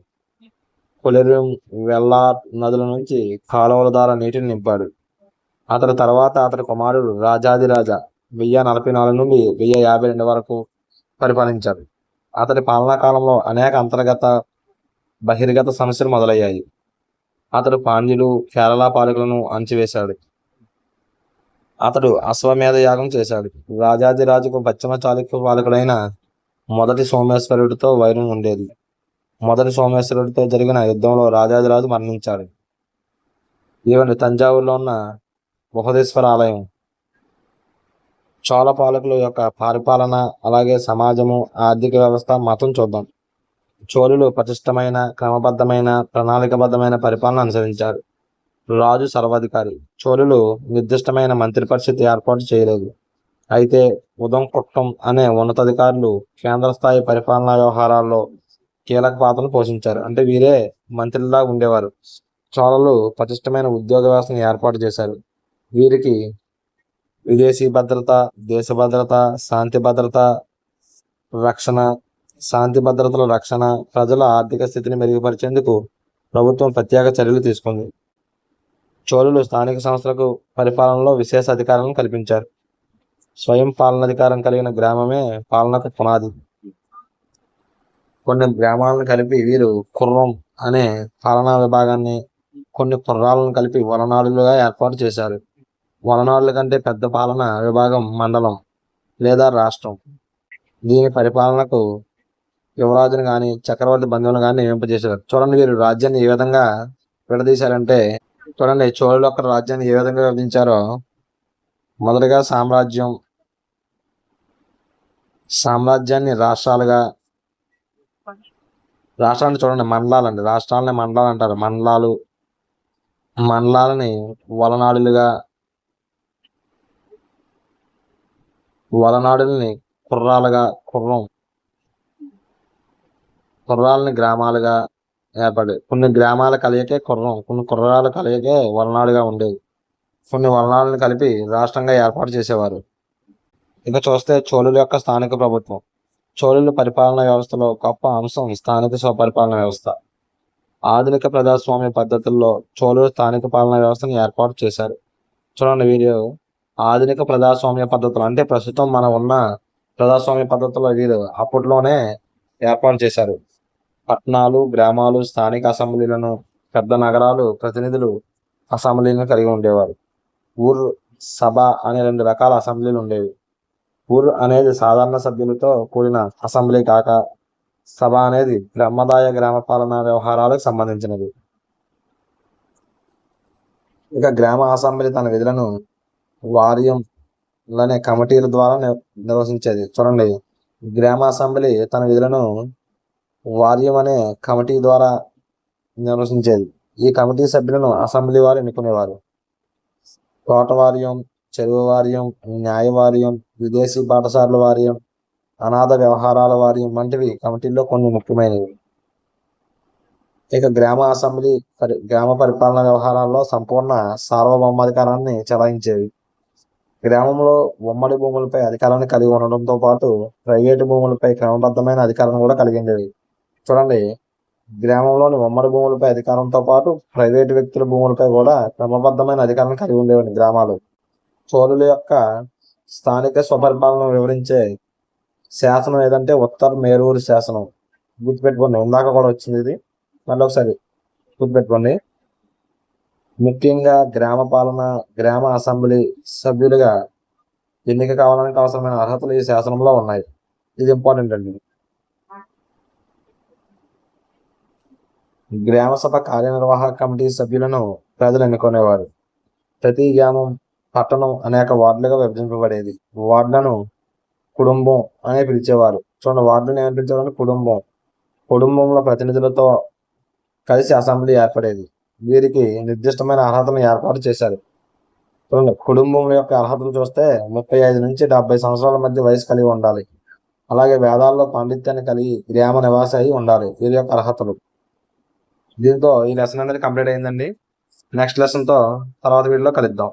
A: కొలెరియం, వెల్లార్ నదుల నుంచి కాలువల ద్వారా నీటిని నింపాడు. అతడి తర్వాత అతడి కుమారుడు రాజాదిరాజ 1044 నుండి 1052 వరకు పరిపాలించాడు. అతడి పాలనా కాలంలో అనేక అంతర్గత బహిర్గత సమస్యలు మొదలయ్యాయి. అతడు పాండ్యులు, కేరళ పాలకులను అణచివేశాడు. అతడు అశ్వమేధ యాగం చేశాడు. రాజాదిరాజుకు పశ్చిమ చాళుక్య పాలకుడైన మొదటి సోమేశ్వరుడితో వైరం ఉండేది. మొదటి సోమేశ్వరుడితో జరిగిన యుద్ధంలో రాజాదిరాజు మరణించాడు. ఇవన్నీ తంజావూరులో ఉన్న బృహదీశ్వర ఆలయం. చోళ పాలకుల యొక్క పరిపాలన, అలాగే సమాజము, ఆర్థిక వ్యవస్థ, మతం చూద్దాం. చోళులు పటిష్టమైన, క్రమబద్ధమైన, ప్రణాళికబద్ధమైన పరిపాలన అనుసరించారు. రాజు సర్వాధికారి. చోళులు నిర్దిష్టమైన మంత్రి పరిషత్ ఏర్పాటు చేయలేదు. అయితే ఉదంకుట్టం అనే ఉన్నతాధికారులు కేంద్ర స్థాయి పరిపాలనా వ్యవహారాల్లో కీలక పాత్రను పోషించారు. అంటే వీరే మంత్రుల్లా ఉండేవారు. చోళులు పటిష్టమైన ఉద్యోగ వ్యవస్థను ఏర్పాటు చేశారు. వీరికి విదేశీ భద్రత, దేశ భద్రత, శాంతి భద్రతల రక్షణ, ప్రజల ఆర్థిక స్థితిని మెరుగుపరిచేందుకు ప్రభుత్వం ప్రత్యేక చర్యలు తీసుకుంది. చోళులు స్థానిక సంస్థలకు పరిపాలనలో విశేష అధికారాలను కల్పించారు. స్వయం పాలనాధికారం కలిగిన గ్రామమే పాలనకు పునాది. కొన్ని గ్రామాలను కలిపి వీరు కుర్రం అనే పాలనా విభాగాన్ని, కొన్ని కుర్రాలను కలిపి వలనాడులుగా ఏర్పాటు చేశారు. వలనాడుల కంటే పెద్ద పాలనా విభాగం మండలం లేదా రాష్ట్రం. దీని పరిపాలనకు యువరాజును కానీ చక్రవర్తి బంధువులను కానీ నియమింపజేశారు. చూడండి, వీరు రాజ్యాన్ని ఏ విధంగా విడదీశారంటే, చూడండి చోళుల యొక్క రాజ్యాన్ని ఏ విధంగా విభజించారో. మొదటగా సామ్రాజ్యాన్ని రాష్ట్రాలను చూడండి, మండలాలండి. రాష్ట్రాలని మండలాలు అంటారు. మండలాలని వలనాడుల్ని కుర్రాలని గ్రామాలుగా ఏర్పడి, కొన్ని గ్రామాల కలయికే కుర్రం, కొన్ని కుర్రాల కలయికే వలనాడుగా ఉండేది. కొన్ని వలనాడులను కలిపి రాష్ట్రంగా ఏర్పాటు చేసేవారు. ఇక చూస్తే చోళుల యొక్క స్థానిక ప్రభుత్వం. చోళుల పరిపాలనా వ్యవస్థలో గొప్ప అంశం స్థానిక స్వపరిపాలన వ్యవస్థ. ఆధునిక ప్రజాస్వామ్య పద్ధతుల్లో చోళులు స్థానిక పాలనా వ్యవస్థను ఏర్పాటు చేశారు. చూడండి, వీరు ఆధునిక ప్రజాస్వామ్య పద్ధతులు అంటే ప్రస్తుతం మనం ఉన్న ప్రజాస్వామ్య పద్ధతుల్లో వీరు అప్పట్లోనే ఏర్పాటు చేశారు. పట్టణాలు, గ్రామాలు స్థానిక అసెంబ్లీలను, పెద్ద నగరాలు ప్రతినిధులు అసెంబ్లీలను కలిగి ఉండేవారు. ఊర్, సభ అనే 2 రకాల అసెంబ్లీలు ఉండేవి. ఊర్ అనేది సాధారణ సభ్యులతో కూడిన అసెంబ్లీ కాక, సభ అనేది బ్రహ్మదాయ గ్రామ పాలనా వ్యవహారాలకు సంబంధించినది. ఇక గ్రామ అసెంబ్లీ తన విధులను వార్యంలనే కమిటీల ద్వారా నిర్వహించేది. చూడండి, గ్రామ అసెంబ్లీ తన విధులను వార్యం అనే కమిటీ ద్వారా నిర్వహించేది. ఈ కమిటీ సభ్యులను అసెంబ్లీ వారు ఎన్నుకునేవారు. తోట వార్యం, చెరువు వార్యం, న్యాయ వార్యం, విదేశీ పాఠశాలల వార్యం, అనాథ వ్యవహారాల వార్యం వంటివి కమిటీల్లో కొన్ని ముఖ్యమైనవి. ఇక గ్రామ అసెంబ్లీ గ్రామ పరిపాలనా వ్యవహారాల్లో సంపూర్ణ సార్వభౌమాధికారాన్ని చెలాయించేవి. గ్రామంలో ఉమ్మడి భూములపై అధికారాన్ని కలిగి ఉండడంతో పాటు ప్రైవేటు భూములపై క్రమబద్ధమైన అధికారం కూడా కలిగింది. చూడండి, గ్రామంలోని ఉమ్మడి భూములపై అధికారంతో పాటు ప్రైవేటు వ్యక్తుల భూములపై కూడా క్రమబద్ధమైన అధికారం కలిగి ఉండేవి గ్రామాలు. చోళుల యొక్క స్థానిక స్వపరిపాలన వివరించే శాసనం ఏదంటే ఉత్తర మేరూరు శాసనం. గుర్తుపెట్టుకోండి, ఇందాక కూడా వచ్చింది ఇది, మళ్ళీ ఒకసారి గుర్తుపెట్టుకోండి. ముఖ్యంగా గ్రామ పాలన, గ్రామ అసెంబ్లీ సభ్యులుగా ఎన్నిక కావడానికి అవసరమైన అర్హతలు ఈ శాసనంలో ఉన్నాయి. ఇది ఇంపార్టెంట్ అండి. గ్రామ సభ కార్యనిర్వాహక కమిటీ సభ్యులను ప్రజలు ఎన్నుకునేవారు. ప్రతి గ్రామం, పట్టణం అనేక వార్డులుగా విభజింపబడేది. వార్డులను కుటుంబం అని పిలిచేవారు. చూడండి, వార్డులను ఏమని పిలిచేవారు? కుటుంబం. కుటుంబంలో ప్రతినిధులతో కలిసి అసెంబ్లీ ఏర్పడేది. వీరికి నిర్దిష్టమైన అర్హతను ఏర్పాటు చేశారు. చూడండి, కుటుంబం యొక్క అర్హతలు చూస్తే 35 నుంచి 70 సంవత్సరాల మధ్య వయసు కలిగి ఉండాలి. అలాగే వేదాల్లో పాండిత్యాన్ని కలిగి గ్రామ నివాసి అయి ఉండాలి. వీరి యొక్క అర్హతలు. దీంతో ఈ లెసన్ అనేది కంప్లీట్ అయిందండి. నెక్స్ట్ లెసన్తో తర్వాత వీడియోలో కలుద్దాం.